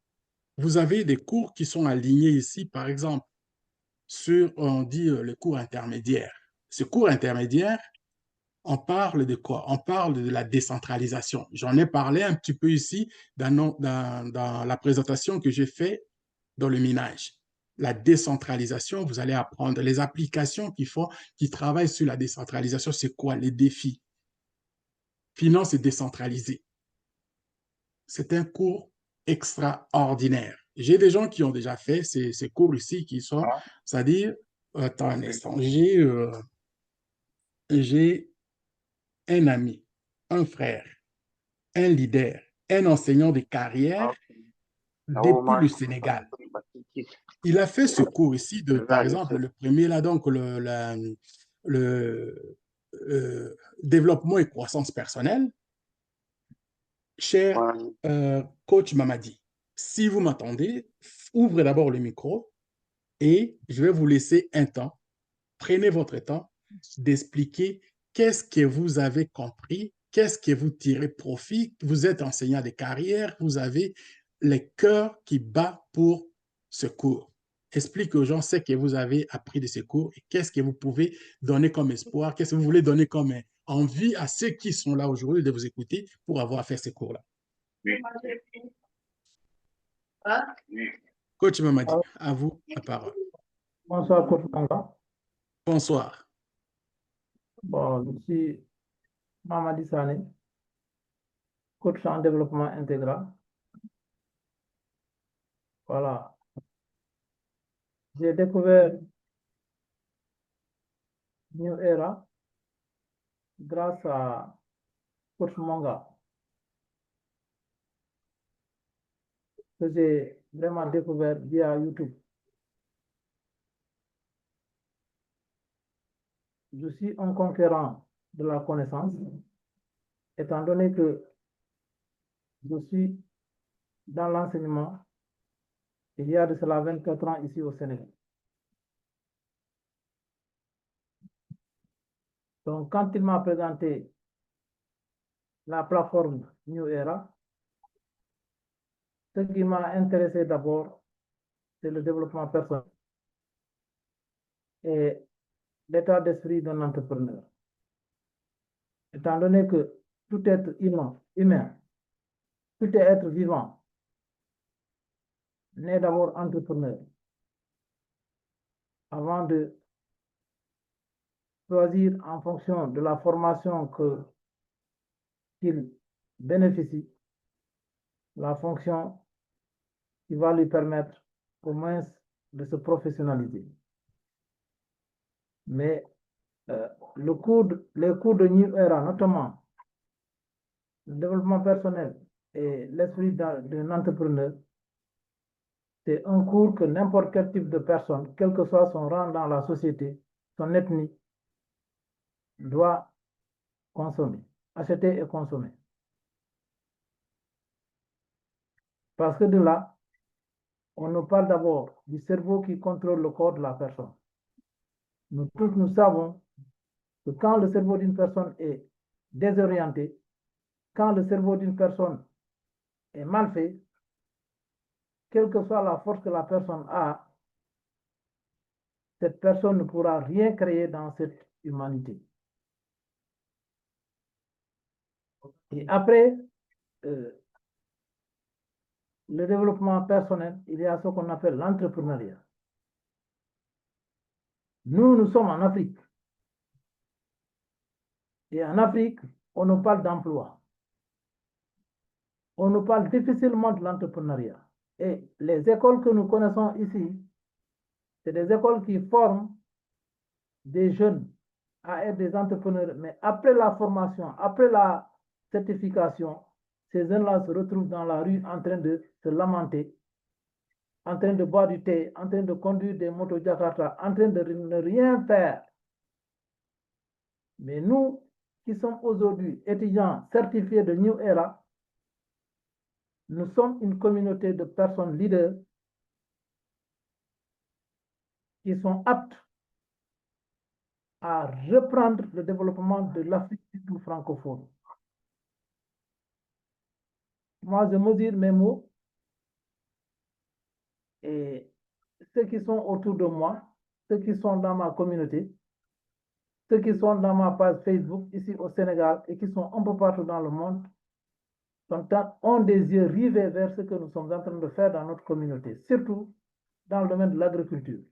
vous avez des cours qui sont alignés ici, par exemple, on dit le cours intermédiaire. Ce cours intermédiaire, on parle de quoi? On parle de la décentralisation. J'en ai parlé un petit peu ici dans la présentation que j'ai faite dans le minage. La décentralisation, vous allez apprendre les applications qui travaillent sur la décentralisation. C'est quoi les défis? Finance décentralisée. C'est un cours extraordinaire. J'ai des gens qui ont déjà fait ces cours ici qui sont, c'est-à-dire, attends un instant, j'ai un ami, un frère, un leader, un enseignant de carrière depuis le Sénégal. Il a fait ce cours ici, par exemple, le premier là, donc le développement et croissance personnelle. Cher coach Mamadi, si vous m'entendez, ouvrez d'abord le micro et je vais vous laisser un temps. Prenez votre temps d'expliquer qu'est-ce que vous avez compris, qu'est-ce que vous tirez profit. Vous êtes enseignant de carrière, vous avez le cœur qui bat pour ce cours. Explique aux gens ce que vous avez appris de ce cours et qu'est-ce que vous pouvez donner comme espoir, qu'est-ce que vous voulez donner comme envie à ceux qui sont là aujourd'hui de vous écouter pour avoir fait ce cours-là. Coach Mamadi, à vous la parole. Bonsoir, coach Manga. Bonsoir. Bon, je suis Mamadi Sané, coach en développement intégral. Voilà. J'ai découvert New Era grâce à coach Manga, que j'ai vraiment découvert via YouTube. Je suis un conquérant de la connaissance, étant donné que je suis dans l'enseignement il y a de cela 24 ans ici au Sénégal. Donc, quand il m'a présenté la plateforme New Era, ce qui m'a intéressé d'abord, c'est le développement personnel et l'état d'esprit d'un entrepreneur. Étant donné que tout être humain, tout être vivant, naît d'abord entrepreneur avant de choisir en fonction de la formation qu'il bénéficie, la fonction qui va lui permettre au moins de se professionnaliser. Mais les cours de New Era, notamment le développement personnel et l'esprit d'un entrepreneur, c'est un cours que n'importe quel type de personne, quel que soit son rang dans la société, son ethnie, doit consommer. acheter et consommer. Parce que de là, on nous parle d'abord du cerveau qui contrôle le corps de la personne. Nous tous, nous savons que quand le cerveau d'une personne est désorienté, quand le cerveau d'une personne est mal fait, quelle que soit la force que la personne a, cette personne ne pourra rien créer dans cette humanité. Et après, le développement personnel, il y a ce qu'on appelle l'entrepreneuriat. Nous sommes en Afrique. Et en Afrique, on nous parle d'emploi. On nous parle difficilement de l'entrepreneuriat. Et les écoles que nous connaissons ici, c'est des écoles qui forment des jeunes à être des entrepreneurs. Mais après la formation, après la certification, ces jeunes-là se retrouvent dans la rue en train de se lamenter, en train de boire du thé, en train de conduire des motos Jakarta, en train de ne rien faire. Mais nous, qui sommes aujourd'hui étudiants certifiés de New Era, nous sommes une communauté de personnes leaders qui sont aptes à reprendre le développement de l'Afrique surtout francophone. Moi, je mesure mes mots et ceux qui sont autour de moi, ceux qui sont dans ma communauté, ceux qui sont dans ma page Facebook ici au Sénégal et qui sont un peu partout dans le monde, ont des yeux rivés vers ce que nous sommes en train de faire dans notre communauté, surtout dans le domaine de l'agriculture.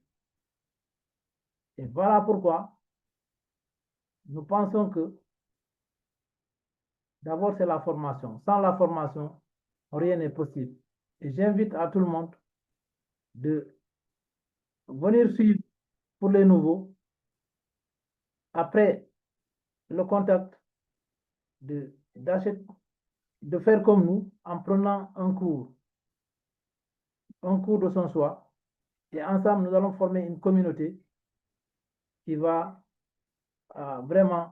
Et voilà pourquoi nous pensons que d'abord c'est la formation. Sans la formation, rien n'est possible. Et j'invite à tout le monde de venir suivre pour les nouveaux, après le contact, de faire comme nous en prenant un cours de son choix. Et ensemble, nous allons former une communauté qui va vraiment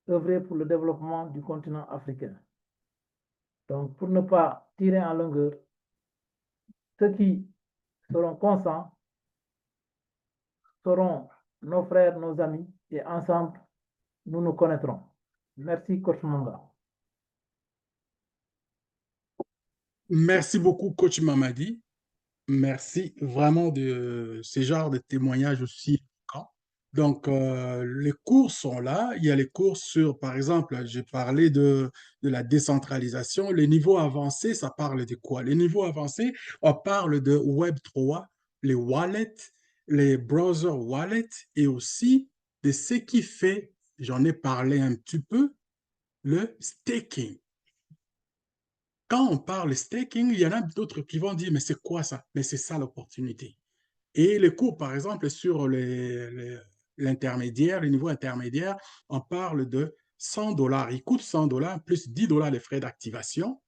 œuvrer pour le développement du continent africain. Donc, pour ne pas tirer en longueur, ceux qui seront conscients seront nos frères, nos amis, et ensemble, nous nous connaîtrons. Merci, Coach Manga. Merci beaucoup, Coach Mamadi. Merci vraiment de ce genre de témoignage aussi. Donc, les cours sont là. Il y a les cours sur, par exemple, j'ai parlé de la décentralisation. Les niveaux avancés, ça parle de quoi? Les niveaux avancés, on parle de Web3, les wallets, les browser wallets et aussi de ce qui fait, j'en ai parlé un petit peu, le staking. Quand on parle staking, il y en a d'autres qui vont dire, mais c'est quoi ça? Mais c'est ça l'opportunité. Et les cours, par exemple, sur l'intermédiaire, le niveau intermédiaire, on parle de 100 $. Il coûte 100 $ plus 10 $ les frais d'activation.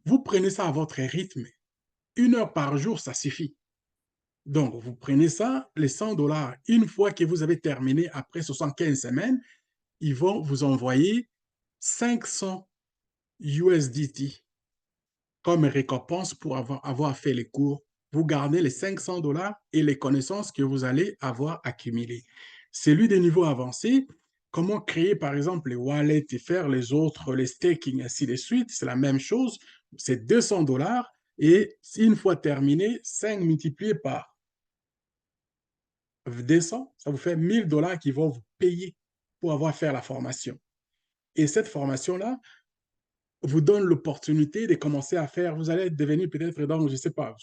Vous prenez ça à votre rythme. 1 heure par jour, ça suffit. Donc, vous prenez ça, les 100 $, une fois que vous avez terminé après 75 semaines, ils vont vous envoyer 500 USDT comme récompense pour avoir fait les cours. Vous gardez les 500 $ et les connaissances que vous allez avoir accumulées. Celui des niveaux avancés, comment créer par exemple les wallets et faire les autres, les staking, ainsi de suite, c'est la même chose. C'est 200 $ et une fois terminé, 5 multiplié par 200, ça vous fait 1 000 $ qui vont vous payer pour avoir fait la formation. Et cette formation-là vous donne l'opportunité de commencer à faire, vous allez devenir peut-être, donc je ne sais pas,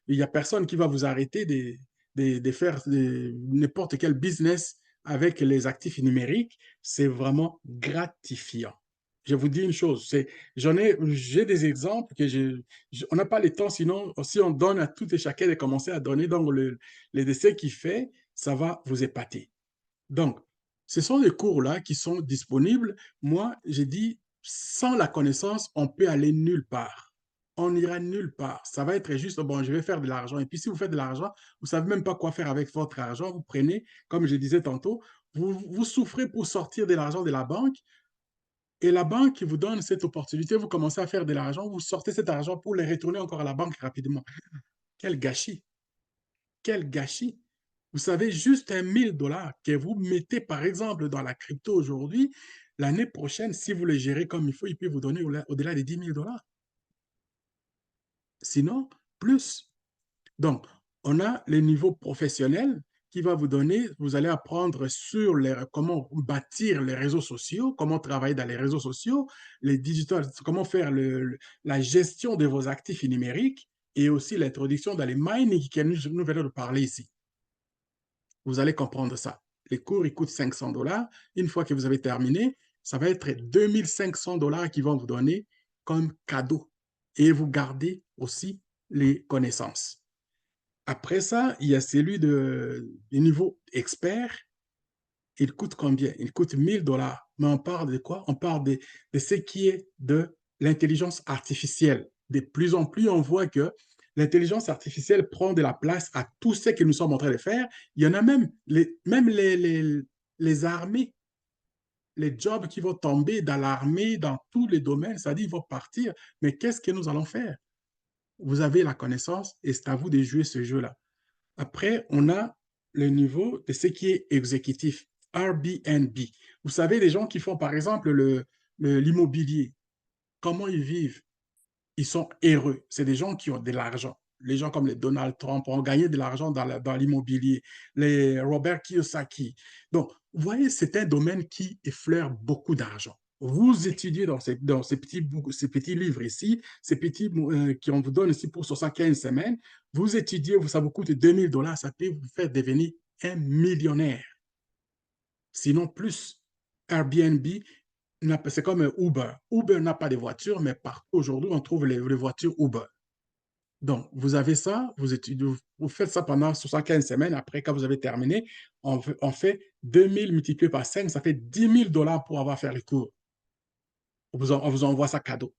il n'y a personne qui va vous arrêter de faire n'importe quel business avec les actifs numériques. C'est vraiment gratifiant. Je vous dis une chose, j'ai des exemples que on n'a pas le temps, sinon si on donne à tout et chacun de commencer à donner, donc les décès qu'il fait, ça va vous épater. Donc, ce sont des cours-là qui sont disponibles. Moi, j'ai dit, sans la connaissance, on peut aller nulle part. On n'ira nulle part. Ça va être juste, bon, je vais faire de l'argent. Et puis, si vous faites de l'argent, vous ne savez même pas quoi faire avec votre argent. Vous prenez, comme je disais tantôt, vous souffrez pour sortir de l'argent de la banque. Et la banque vous donne cette opportunité, vous commencez à faire de l'argent, vous sortez cet argent pour les retourner encore à la banque rapidement. Quel gâchis! Quel gâchis! Vous savez, juste $1000 que vous mettez, par exemple, dans la crypto aujourd'hui, l'année prochaine, si vous le gérez comme il faut, il peut vous donner au-delà de $10 000. Sinon, plus. Donc, on a le niveau professionnel qui va vous donner, vous allez apprendre sur comment bâtir les réseaux sociaux, comment travailler dans les réseaux sociaux, les digital, comment faire la gestion de vos actifs numériques et aussi l'introduction dans les mining que nous venons de parler ici. Vous allez comprendre ça. Les cours, ils coûtent $500. Une fois que vous avez terminé, ça va être $2500 qu'ils vont vous donner comme cadeau. Et vous gardez aussi les connaissances. Après ça, il y a celui du niveau expert. Il coûte combien? Il coûte $1000. Mais on parle de quoi? On parle de ce qui est de l'intelligence artificielle. De plus en plus, on voit que l'intelligence artificielle prend de la place à tout ce que nous sommes en train de faire. Il y en a même les armées, les jobs qui vont tomber dans l'armée, dans tous les domaines, c'est-à-dire ils vont partir. Mais qu'est-ce que nous allons faire? Vous avez la connaissance et c'est à vous de jouer ce jeu-là. Après, on a le niveau de ce qui est exécutif, Airbnb. Vous savez, les gens qui font, par exemple, l'immobilier, comment ils vivent? Ils sont heureux. C'est des gens qui ont de l'argent. Les gens comme les Donald Trump ont gagné de l'argent dans l'immobilier, les Robert Kiyosaki. Donc, vous voyez, c'est un domaine qui effleure beaucoup d'argent. Vous étudiez dans ces petits livres ici, ces petits qu'on vous donne ici pour 75 semaines, vous étudiez, ça vous coûte $2000, ça peut vous faire devenir un millionnaire. Sinon plus. Airbnb, c'est comme Uber. Uber n'a pas de voiture, mais partout aujourd'hui, on trouve les voitures Uber. Donc, vous avez ça, vous faites ça pendant 75 semaines. Après, quand vous avez terminé, on fait 2000 multiplié par 5, ça fait $10 000 pour avoir fait les cours. On vous envoie ça cadeau.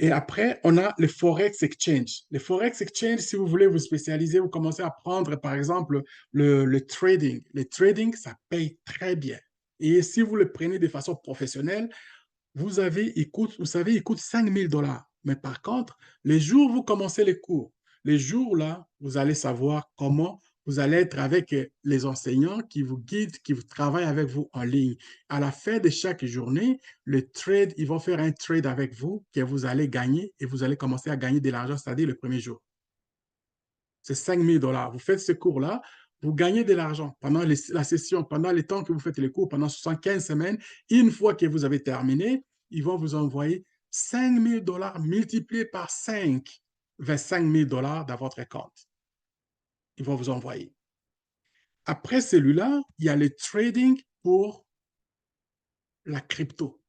Et après, on a le Forex Exchange. Le Forex Exchange, si vous voulez vous spécialiser, vous commencez à prendre, par exemple, le trading. Le trading, ça paye très bien. Et si vous le prenez de façon professionnelle, vous savez, il coûte $5000. Mais par contre, les jours où vous commencez les cours, les jours là, vous allez savoir comment vous allez être avec les enseignants qui vous guident, qui vous travaillent avec vous en ligne. À la fin de chaque journée, ils vont faire un trade avec vous que vous allez gagner et vous allez commencer à gagner de l'argent, c'est-à-dire le premier jour. C'est $5000. Vous faites ce cours-là, vous gagnez de l'argent pendant la session, pendant le temps que vous faites les cours, pendant 75 semaines. Une fois que vous avez terminé, ils vont vous envoyer $5000 multiplié par 5, $25 000 dans votre compte. Ils vont vous envoyer. Après celui-là, il y a le trading pour la crypto.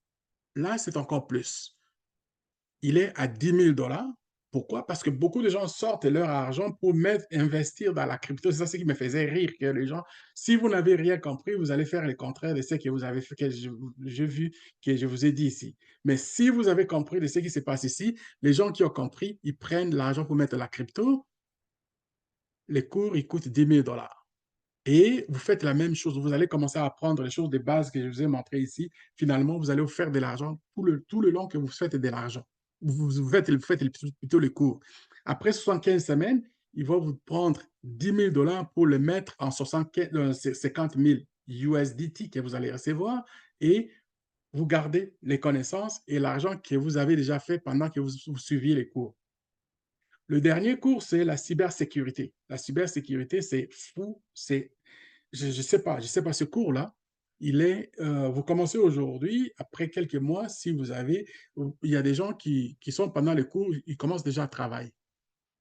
Là, c'est encore plus. Il est à $10 000. Pourquoi? Parce que beaucoup de gens sortent leur argent pour investir dans la crypto. C'est ça ce qui me faisait rire, que les gens, si vous n'avez rien compris, vous allez faire le contraire de ce que vous avez fait, que j'ai vu, que je vous ai dit ici. Mais si vous avez compris de ce qui se passe ici, les gens qui ont compris, ils prennent l'argent pour mettre la crypto. Les cours, ils coûtent $10 000. Et vous faites la même chose. Vous allez commencer à apprendre les choses de base que je vous ai montrées ici. Finalement, vous allez vous faire de l'argent tout le long que vous faites de l'argent. Vous faites plutôt les cours. Après 75 semaines, ils vont vous prendre $10 000 pour le mettre en 50 000 USDT que vous allez recevoir et vous gardez les connaissances et l'argent que vous avez déjà fait pendant que vous suiviez les cours. Le dernier cours, c'est la cybersécurité. La cybersécurité, c'est fou. Je ne sais pas ce cours-là. Vous commencez aujourd'hui, après quelques mois, si vous avez, il y a des gens qui sont pendant le cours, ils commencent déjà à travailler.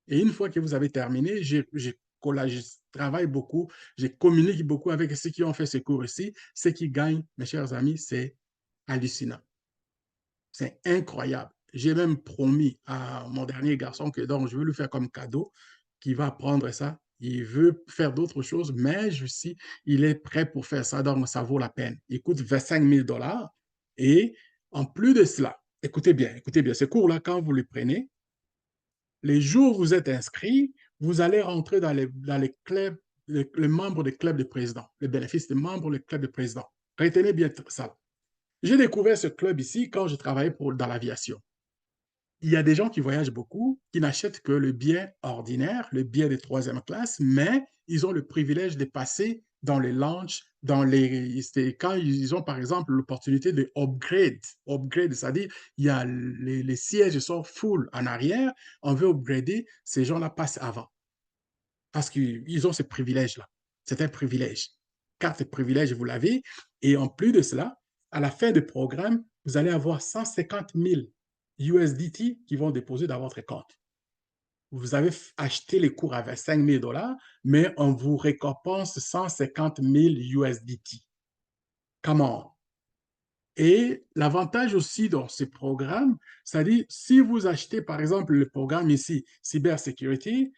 Et une fois que vous avez terminé, je travaille beaucoup, je communique beaucoup avec ceux qui ont fait ce cours ici. Ce qui gagnent, mes chers amis, c'est hallucinant. C'est incroyable. J'ai même promis à mon dernier garçon que donc, je vais lui faire comme cadeau, qu'il va prendre ça. Il veut faire d'autres choses, mais il est prêt pour faire ça, donc ça vaut la peine. Il coûte $25 000. Et en plus de cela, écoutez bien, ce cours-là, quand vous le prenez, les jours où vous êtes inscrit, vous allez rentrer dans les clubs, les membres des clubs de présidents, les bénéfices des membres des clubs de présidents. Retenez bien ça. J'ai découvert ce club ici quand je travaillais dans l'aviation. Il y a des gens qui voyagent beaucoup, qui n'achètent que le billet ordinaire, le billet de troisième classe, mais ils ont le privilège de passer dans les lounges, quand ils ont par exemple l'opportunité de upgrade, c'est-à-dire il y a les sièges sont full en arrière, on veut upgrader, ces gens-là passent avant parce qu'ils ont ce privilège-là. C'est un privilège. Carte privilège, vous l'avez. Et en plus de cela, à la fin du programme, vous allez avoir 150 000 USDT qui vont déposer dans votre compte. Vous avez acheté les cours à 25 000 $, mais on vous récompense 150 000 USDT. Come on. Et l'avantage aussi dans ce programme, c'est-à-dire si vous achetez par exemple le programme ici, Cybersecurity,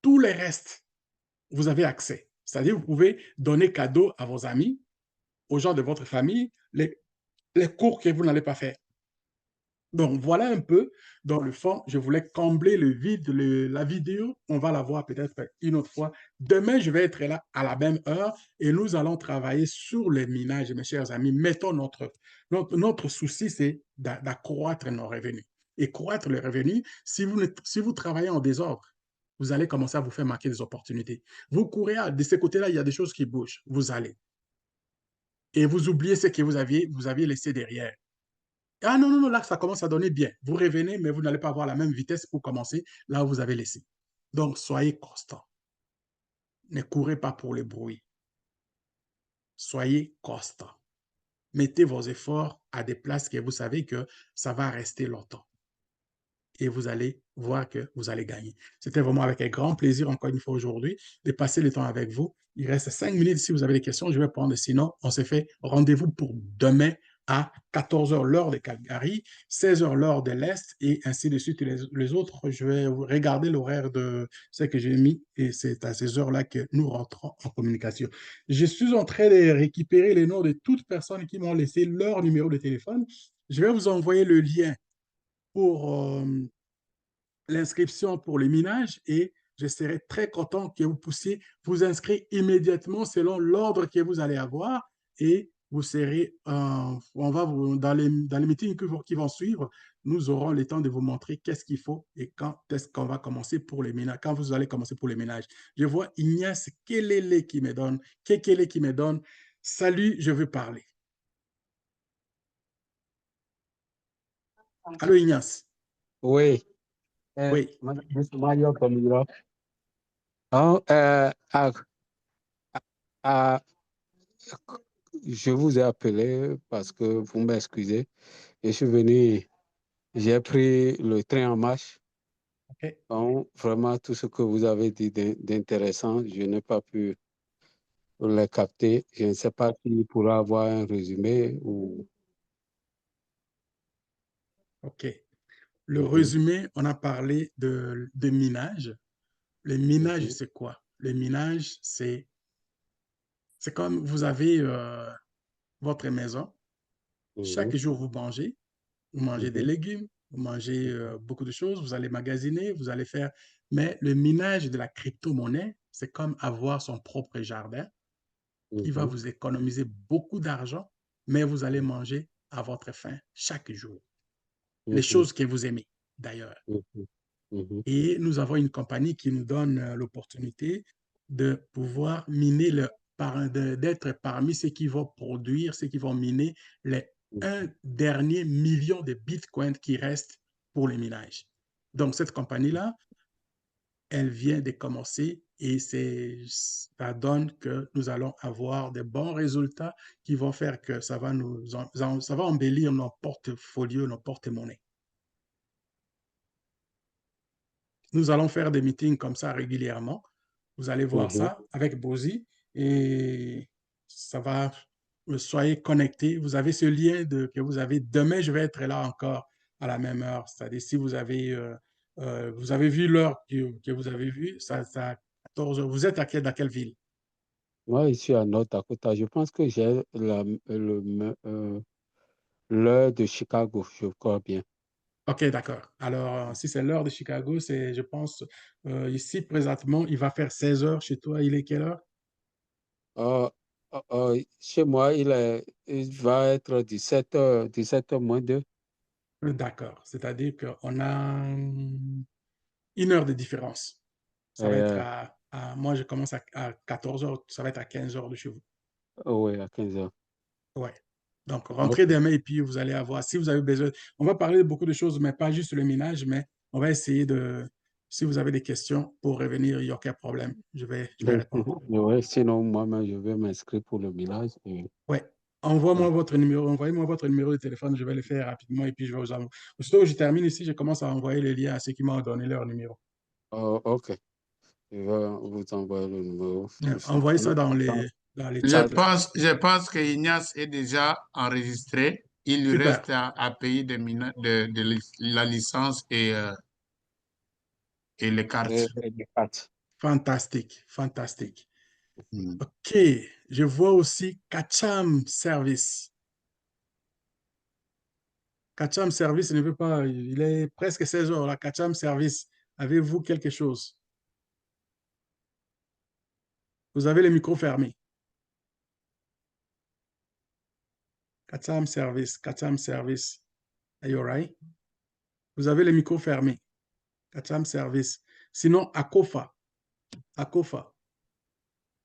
tous les restes, vous avez accès. C'est-à-dire vous pouvez donner cadeau à vos amis, aux gens de votre famille, les cours que vous n'allez pas faire. Donc, voilà un peu, dans le fond, je voulais combler le vide. La vidéo, on va la voir peut-être une autre fois. Demain, je vais être là à la même heure et nous allons travailler sur les minages, mes chers amis. Mettons notre souci, c'est d'accroître nos revenus. Et croître les revenus, si vous travaillez en désordre, vous allez commencer à vous faire manquer des opportunités. Vous courez, de ce côté-là, il y a des choses qui bougent. Vous allez. Et vous oubliez ce que vous aviez laissé derrière. Ah non, non, non, là, ça commence à donner bien. Vous revenez, mais vous n'allez pas avoir la même vitesse pour commencer là où vous avez laissé. Donc, soyez constant. Ne courez pas pour le bruit. Soyez constant. Mettez vos efforts à des places que vous savez que ça va rester longtemps. Et vous allez voir que vous allez gagner. C'était vraiment avec un grand plaisir, encore une fois aujourd'hui, de passer le temps avec vous. Il reste 5 minutes. Si vous avez des questions, je vais prendre. Sinon, on se fait rendez-vous pour demain à 14 h l'heure de Calgary, 16 h l'heure de l'Est et ainsi de suite. Les autres, je vais regarder l'horaire de ce que j'ai mis et c'est à ces heures-là que nous rentrons en communication. Je suis en train de récupérer les noms de toutes personnes qui m'ont laissé leur numéro de téléphone. Je vais vous envoyer le lien pour l'inscription pour les minages et je serai très content que vous puissiez vous inscrire immédiatement selon l'ordre que vous allez avoir et vous serez, on va dans les meetings qui vont suivre, nous aurons le temps de vous montrer qu'est-ce qu'il faut et quand est-ce qu'on va commencer pour les ménages, quand vous allez commencer pour les ménages. Je vois Ignace Kelele qui me donne, salut, je veux parler. Allô Ignace? Oui. Oui. Je vous ai appelé parce que vous m'excusez. Je suis venu, j'ai pris le train en marche. Okay. Donc, vraiment, tout ce que vous avez dit d'intéressant, je n'ai pas pu le capter. Je ne sais pas s'il pourra avoir un résumé ou... OK. Le résumé, on a parlé de minage. Le minage, c'est quoi? Le minage, c'est comme vous avez votre maison. Chaque jour, vous mangez des légumes, vous mangez beaucoup de choses, vous allez magasiner, vous allez faire... Mais le minage de la crypto-monnaie, c'est comme avoir son propre jardin qui va vous économiser beaucoup d'argent, mais vous allez manger à votre faim chaque jour. Les choses que vous aimez, d'ailleurs. Et nous avons une compagnie qui nous donne l'opportunité de pouvoir miner, d'être parmi ceux qui vont produire, ceux qui vont miner les 1 dernier million de bitcoins qui restent pour les minages. Donc, cette compagnie-là, elle vient de commencer et ça donne que nous allons avoir de bons résultats qui vont faire que ça va embellir nos portfolios, nos porte-monnaies. Nous allons faire des meetings comme ça régulièrement. Vous allez voir ça avec Bozy et ça va, soyez connectés. Vous avez ce lien que vous avez. Demain, je vais être là encore à la même heure. C'est-à-dire, si vous avez vu l'heure que vous avez vue, ça 14 heures. Vous êtes dans quelle ville? Moi, je suis à North Dakota. Je pense que j'ai l'heure de Chicago, je crois bien. OK, d'accord. Alors, si c'est l'heure de Chicago, c'est, je pense, ici, présentement, il va faire 16 heures chez toi. Il est quelle heure? Chez moi, il va être 17h moins 2. D'accord. C'est-à-dire qu'on a 1 heure de différence. Ça va être moi, je commence à 14h, ça va être à 15h de chez vous. Oui, à 15h. Ouais. Donc, rentrez demain et puis vous allez avoir, si vous avez besoin, on va parler de beaucoup de choses, mais pas juste le ménage, mais on va essayer si vous avez des questions pour revenir, il n'y a aucun problème. Je vais répondre. Oui, sinon, moi-même, je vais m'inscrire pour le ménage. Ouais. Envoyez-moi votre numéro de téléphone, je vais le faire rapidement et puis je vais vous envoyer. Aussitôt que je termine ici, je commence à envoyer les liens à ceux qui m'ont donné leur numéro. OK. Je vais vous envoyer le numéro. Envoyez ça dans les chats. Je pense que Ignace est déjà enregistré. Il lui Super. reste à payer de la licence et les cartes. Fantastique, fantastique. OK, je vois aussi Kacham Service. Kacham Service ne veut pas, il est presque 16h là. Kacham Service, avez-vous quelque chose? Vous avez le micro fermé. Kacham Service, are you all right? Vous avez le micro fermé. Kacham Service. Sinon, Akofa.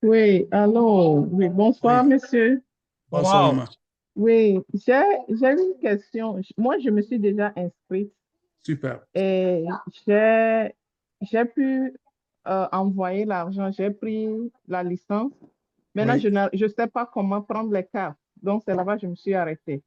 Oui, allô. Oui, bonsoir, monsieur. Bonsoir, maman. Oui, j'ai une question. Moi, je me suis déjà inscrite Super. et j'ai pu envoyer l'argent. J'ai pris la licence. Maintenant, Oui. je ne sais pas comment prendre les cartes. Donc, c'est là-bas que je me suis arrêtée.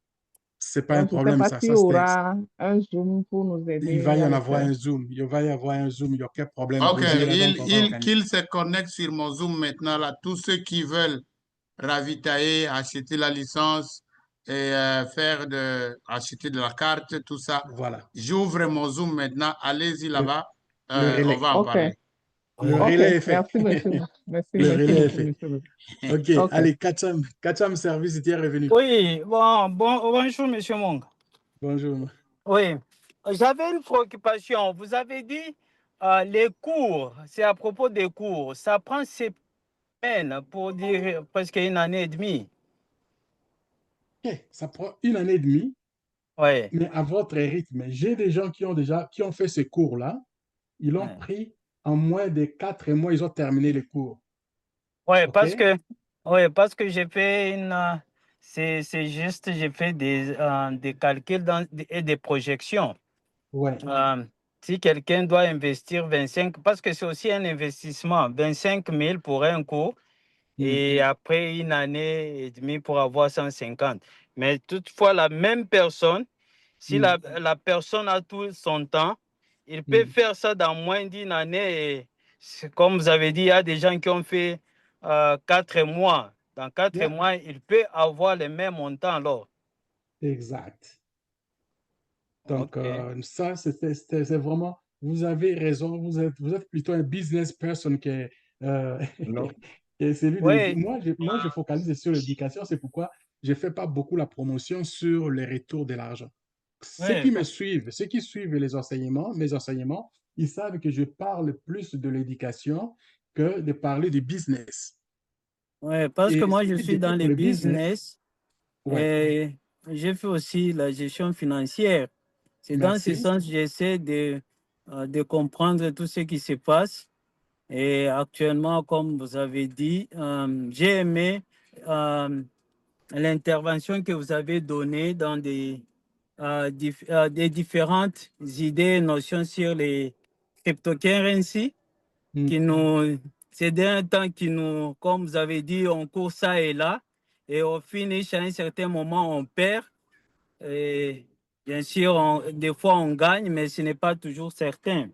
C'est pas un Donc, je ne sais problème, pas ça. s'il y aura un Zoom pour nous aider. Il va y en à avoir le faire. un Zoom. Il va y avoir un Zoom. Il n'y a aucun problème. OK. Vous direz donc, on va organiser. Qu'il se connecte sur mon Zoom maintenant, là. Tous ceux qui veulent ravitailler, acheter la licence et acheter de la carte, tout ça. Voilà. J'ouvre mon Zoom maintenant. Allez-y là-bas. Le relais. On va en parler. Le relais est fait. Merci, monsieur. Le relais est Merci, fait. monsieur. OK. Allez, Kacham Service était revenu. Oui, bonjour, monsieur Mong. Bonjour. Oui, j'avais une préoccupation. Vous avez dit les cours, c'est à propos des cours. Ça prend 6 semaines pour dire presque 1 année et demie. OK. Ça prend 1 année et demie. Oui. Mais à votre rythme. J'ai des gens qui ont fait ce cours-là. Ils l'ont pris en moins de 4 mois. Ils ont terminé les cours. Oui, Okay? parce que j'ai fait c'est juste, j'ai fait des calculs et des projections. Ouais. Si quelqu'un doit investir 25, parce que c'est aussi un investissement, 25 000 pour un cours, et après 1 année et demie pour avoir 150. Mais toutefois, la même personne, si la personne a tout son temps, il peut faire ça dans moins d'1 année. Et comme vous avez dit, il y a des gens qui ont fait 4 mois. Dans 4 mois, il peut avoir le même montant alors. Exact. Donc, ça, c'est vraiment, vous avez raison, vous êtes plutôt un business person que celui de... Moi, je focalise sur l'éducation, c'est pourquoi je ne fais pas beaucoup la promotion sur le retour de l'argent. Ceux qui me suivent, ceux qui suivent mes enseignements, ils savent que je parle plus de l'éducation que de parler du business. Oui, parce que moi, je suis dans le business et j'ai fait aussi la gestion financière. C'est dans ce sens que j'essaie de comprendre tout ce qui se passe. Et actuellement, comme vous avez dit, j'ai aimé l'intervention que vous avez donnée dans des différentes idées et notions sur les cryptocurrencies qui nous, c'est d'un temps qui nous, comme vous avez dit, on court ça et là. Et au finish, à un certain moment, on perd. Et bien sûr, des fois, on gagne, mais ce n'est pas toujours certain.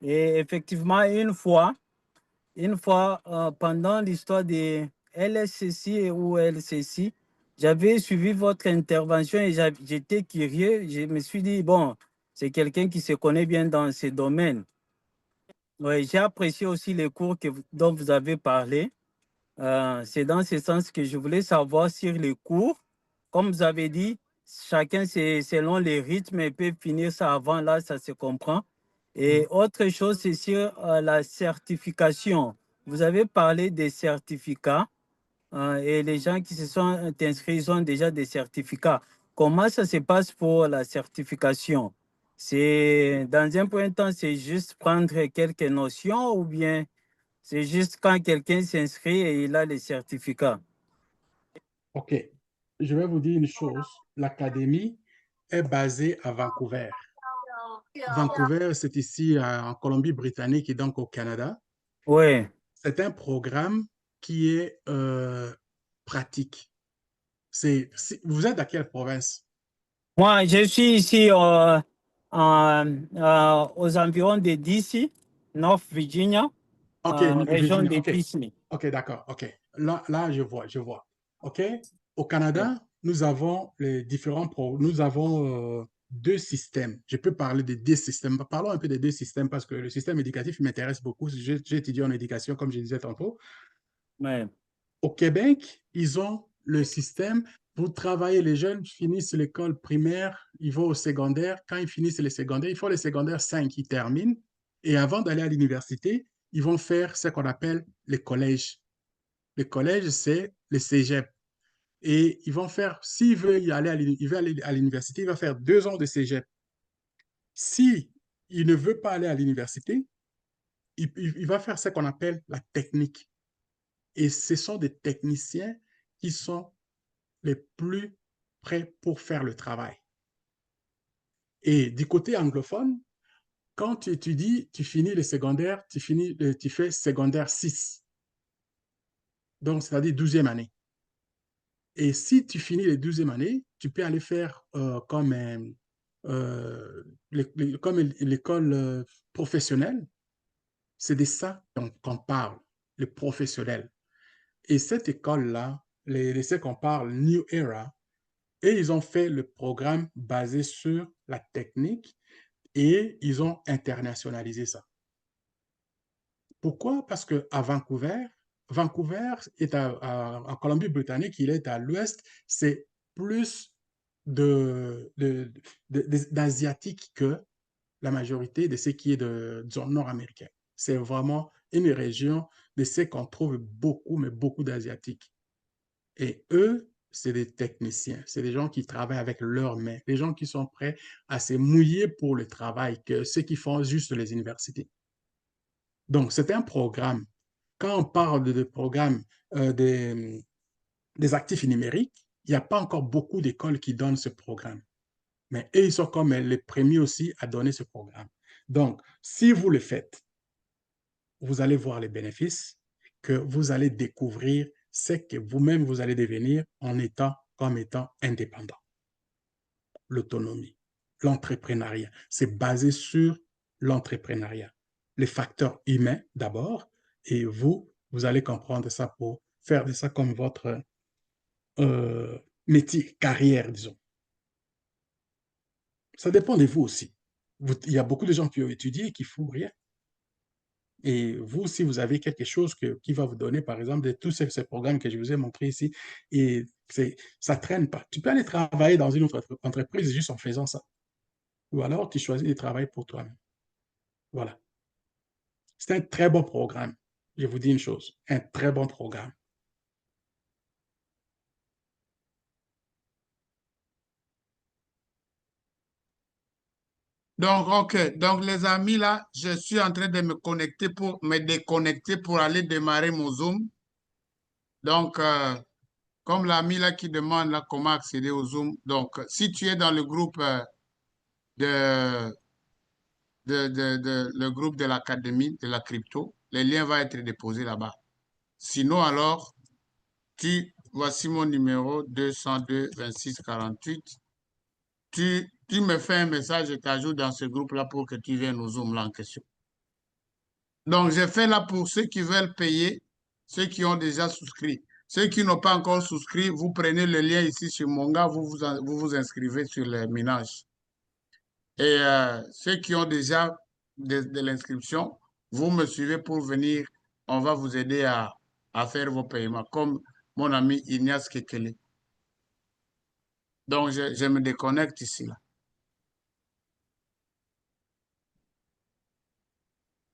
Et effectivement, une fois pendant l'histoire des LSCC ou LCC, j'avais suivi votre intervention et j'étais curieux. Je me suis dit, bon, c'est quelqu'un qui se connaît bien dans ce domaine. Oui, j'ai apprécié aussi les cours dont vous avez parlé. C'est dans ce sens que je voulais savoir sur les cours. Comme vous avez dit, chacun, selon les rythmes, il peut finir ça avant, là, ça se comprend. Et autre chose, c'est sur la certification. Vous avez parlé des certificats. et les gens qui se sont inscrits, ils ont déjà des certificats. Comment ça se passe pour la certification? C'est, dans un premier temps, c'est juste prendre quelques notions ou bien c'est juste quand quelqu'un s'inscrit et il a les certificats? OK. Je vais vous dire une chose. L'académie est basée à Vancouver. Vancouver, c'est ici en Colombie-Britannique et donc au Canada. Oui. C'est un programme qui est pratique. Vous êtes à quelle province? Moi, je suis ici aux environs de DC, North Virginia, OK, région Virginia. de OK. Disney. OK, d'accord. OK. Là, je vois. OK. Au Canada, nous avons les différents nous avons deux systèmes. Je peux parler des deux systèmes. Parlons un peu des deux systèmes parce que le système éducatif m'intéresse beaucoup. J'ai étudié en éducation, comme je disais tantôt. Ouais. Au Québec, ils ont le système pour travailler. Les jeunes finissent l'école primaire, ils vont au secondaire. Quand ils finissent les secondaires, ils font les secondaires 5, ils terminent. Et avant d'aller à l'université, ils vont faire ce qu'on appelle les collèges. Les collèges, c'est le cégep. Et ils vont faire, s'il veut y aller à l'université, il va faire 2 ans de cégep. Si il ne veut pas aller à l'université, il va faire ce qu'on appelle la technique. Et ce sont des techniciens qui sont les plus prêts pour faire le travail. Et du côté anglophone, quand tu étudies, tu finis le secondaire, tu fais secondaire 6. Donc, c'est-à-dire 12e année. Et si tu finis les 12e années, tu peux aller faire comme l'école professionnelle. C'est de ça qu'on parle, le professionnel. Et cette école-là, ce qu'on parle, New Era, et ils ont fait le programme basé sur la technique et ils ont internationalisé ça. Pourquoi? Parce qu'à Vancouver est en Colombie-Britannique, il est à l'ouest, c'est plus d'Asiatiques que la majorité de ce qui est de zone nord-américaine. C'est vraiment une région de ce qu'on trouve beaucoup, mais beaucoup d'Asiatiques. Et eux, c'est des techniciens, c'est des gens qui travaillent avec leurs mains, des gens qui sont prêts à se mouiller pour le travail, que ceux qui font juste les universités. Donc, c'est un programme. Quand on parle de programme des actifs numériques, il n'y a pas encore beaucoup d'écoles qui donnent ce programme. Mais eux, ils sont comme les premiers aussi à donner ce programme. Donc, si vous le faites, vous allez voir les bénéfices que vous allez découvrir, c'est que vous-même, vous allez devenir comme étant indépendant. L'autonomie, l'entrepreneuriat, c'est basé sur l'entrepreneuriat. Les facteurs humains d'abord, et vous allez comprendre ça pour faire de ça comme votre métier, carrière, disons. Ça dépend de vous aussi. Il y a beaucoup de gens qui ont étudié et qui ne font rien. Et vous, si vous avez quelque chose qui va vous donner, par exemple, de tous ces programmes que je vous ai montrés ici, et ça ne traîne pas. Tu peux aller travailler dans une autre entreprise juste en faisant ça. Ou alors, tu choisis de travailler pour toi-même. Voilà. C'est un très bon programme. Je vous dis une chose, un très bon programme. Donc, OK. Donc, les amis, là, je suis en train de me déconnecter pour aller démarrer mon Zoom. Donc, comme l'ami là qui demande là, comment accéder au Zoom. Donc, si tu es dans le groupe de, le groupe de l'Académie de la crypto, les liens vont être déposés là-bas. Sinon, alors, voici mon numéro 202 26 48. Tu me fais un message et t'ajoutes dans ce groupe-là pour que tu viennes au Zoom là en question. Donc, j'ai fait là pour ceux qui veulent payer, ceux qui ont déjà souscrit. Ceux qui n'ont pas encore souscrit, vous prenez le lien ici sur Monga, vous vous inscrivez sur les ménages. Et ceux qui ont déjà de l'inscription, vous me suivez pour venir. On va vous aider à faire vos paiements, comme mon ami Ignace Kekele. Donc, je me déconnecte ici, là.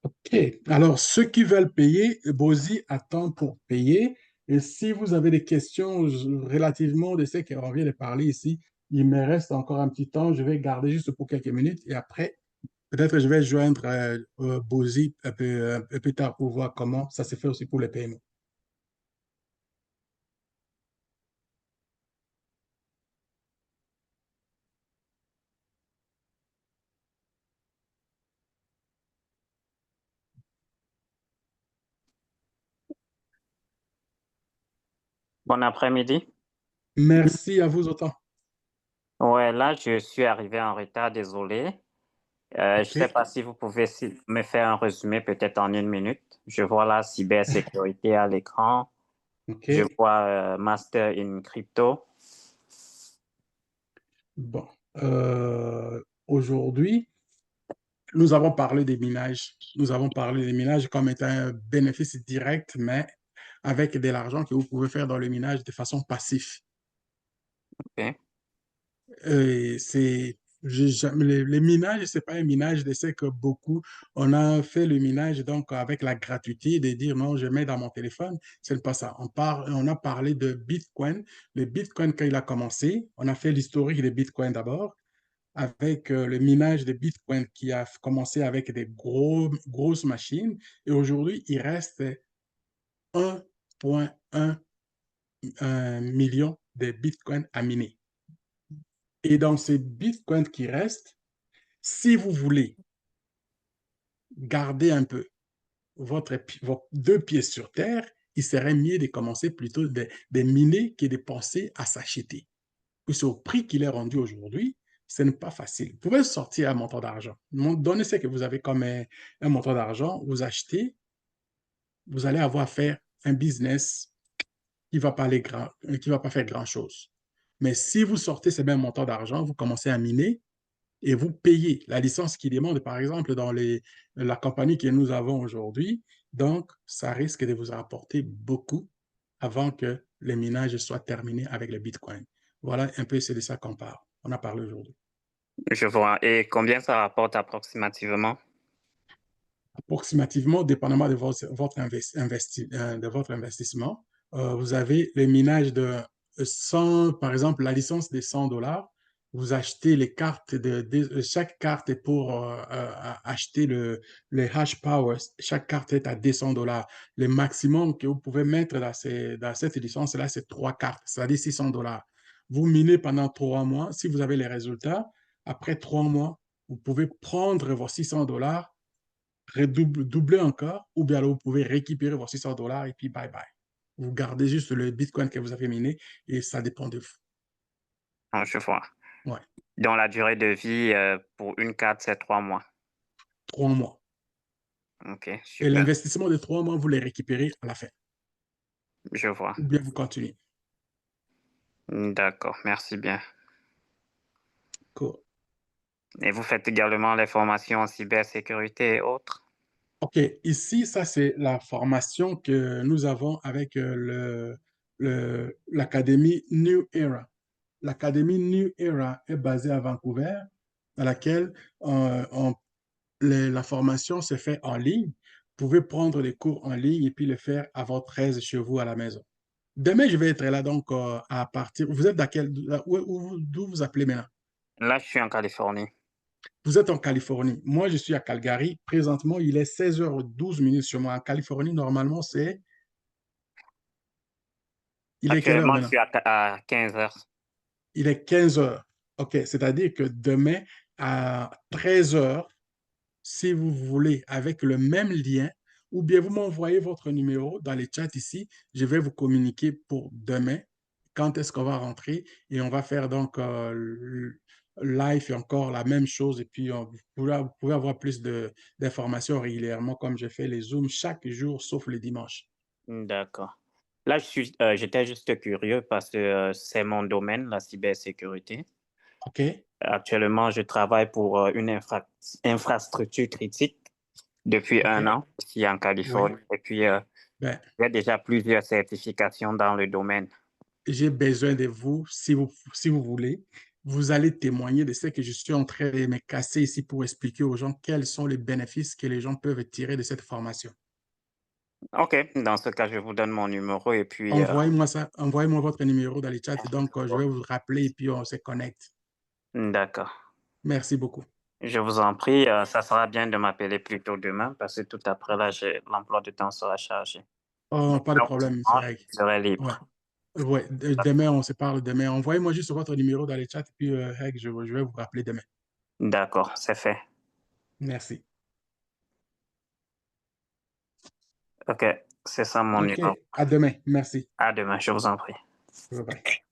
OK. Alors, ceux qui veulent payer, Bozy attend pour payer. Et si vous avez des questions relativement de ce qu'on vient de parler ici, il me reste encore un petit temps. Je vais garder juste pour quelques minutes et après, peut-être je vais joindre Bozy un peu tard pour voir comment ça se fait aussi pour les paiements. Bon après-midi. Merci à vous autant. Ouais, là, je suis arrivé en retard, désolé. Je ne sais OK. pas si vous pouvez me faire un résumé peut-être en 1 minute. Je vois la cybersécurité à l'écran. OK. Je vois Master in Crypto. Bon. Aujourd'hui, nous avons parlé des minages. Nous avons parlé des minages comme étant un bénéfice direct, mais avec de l'argent que vous pouvez faire dans le minage de façon passive. OK. Les minages, ce n'est pas un minage de ce que beaucoup, on a fait le minage donc avec la gratuité de dire non, je mets dans mon téléphone. Ce n'est pas ça. On a parlé de Bitcoin. Le Bitcoin, quand il a commencé, on a fait l'historique de Bitcoin d'abord avec le minage de Bitcoin qui a commencé avec des grosses machines. Et aujourd'hui, il reste 1,1 million de Bitcoin à miner. Et dans ces Bitcoins qui restent, si vous voulez garder un peu vos 2 pieds sur terre, il serait mieux de commencer plutôt de miner que de penser à s'acheter. Puis au prix qu'il est rendu aujourd'hui, ce n'est pas facile. Vous pouvez sortir un montant d'argent. Donnez ce que vous avez comme un montant d'argent, vous achetez, vous allez avoir à faire un business qui ne va pas faire grand-chose. Mais si vous sortez ce même montant d'argent, vous commencez à miner, et vous payez la licence qui demande, par exemple, dans la compagnie que nous avons aujourd'hui. Donc, ça risque de vous rapporter beaucoup avant que le minage soit terminé avec le Bitcoin. Voilà un peu, c'est de ça qu'on parle. On a parlé aujourd'hui. Je vois. Et combien ça rapporte approximativement? Approximativement, dépendamment de votre investissement, vous avez le minage de 100, par exemple, la licence de $100. Vous achetez les cartes, chaque carte est pour acheter le hash power. Chaque carte est à $200. Le maximum que vous pouvez mettre dans cette licence-là, c'est 3 cartes, c'est-à-dire $600. Vous minez pendant 3 mois. Si vous avez les résultats, après 3 mois, vous pouvez prendre vos $600, doubler encore, ou bien alors vous pouvez récupérer vos $600 et puis bye bye. Vous gardez juste le Bitcoin que vous avez miné et ça dépend de vous. Ah, je vois. Ouais. Dans la durée de vie pour une carte, c'est 3 mois. 3 mois. OK, Et super. l'investissement de 3 mois, vous les récupérez à la fin. Je vois. Ou bien vous continuez. D'accord, merci bien. Cool. Et vous faites également les formations en cybersécurité et autres? OK, ici, ça, c'est la formation que nous avons avec l'Académie New Era. L'Académie New Era est basée à Vancouver, dans laquelle la formation se fait en ligne. Vous pouvez prendre les cours en ligne et puis le faire à votre aise chez vous à la maison. Demain, je vais être là donc à partir. Vous êtes d'où vous appelez maintenant? Là, je suis en Californie. Vous êtes en Californie. Moi, je suis à Calgary. Présentement, il est 16h12 sur moi. En Californie, normalement, c'est. Il est quelle heure Actuellement, je maintenant? suis à 15 heures. Il est 15h. OK, c'est-à-dire que demain, à 13h, si vous voulez, avec le même lien, ou bien vous m'envoyez votre numéro dans les chats ici, je vais vous communiquer pour demain quand est-ce qu'on va rentrer et on va faire donc live et encore la même chose et puis vous pouvez avoir plus d'informations régulièrement comme je fais les Zooms chaque jour sauf les dimanches. D'accord. Là, j'étais juste curieux parce que c'est mon domaine, la cybersécurité. OK. Actuellement, je travaille pour une infrastructure critique depuis OK. 1 an ici en Californie. Oui. Et puis, Ben, j'ai déjà plusieurs certifications dans le domaine. j'ai besoin de vous, si vous voulez. Vous allez témoigner de ce que je suis en train de me casser ici pour expliquer aux gens quels sont les bénéfices que les gens peuvent tirer de cette formation. OK, dans ce cas, je vous donne mon numéro et puis Envoyez-moi ça, envoyez-moi votre numéro dans les chats et donc je vais vous rappeler et puis on se connecte. d'accord. Merci beaucoup. Je vous en prie, ça sera bien de m'appeler plus tôt demain parce que tout après là, l'emploi du temps sera chargé. Oh, pas de problème, monsieur Je Reg. serai libre. Ouais, demain, on se parle demain. Envoyez-moi juste votre numéro dans les chats et puis Reg, je vais vous rappeler demain. D'accord, c'est fait. Merci. OK, c'est ça mon numéro. OK, à demain. Merci. À demain, je vous en prie. Bye bye.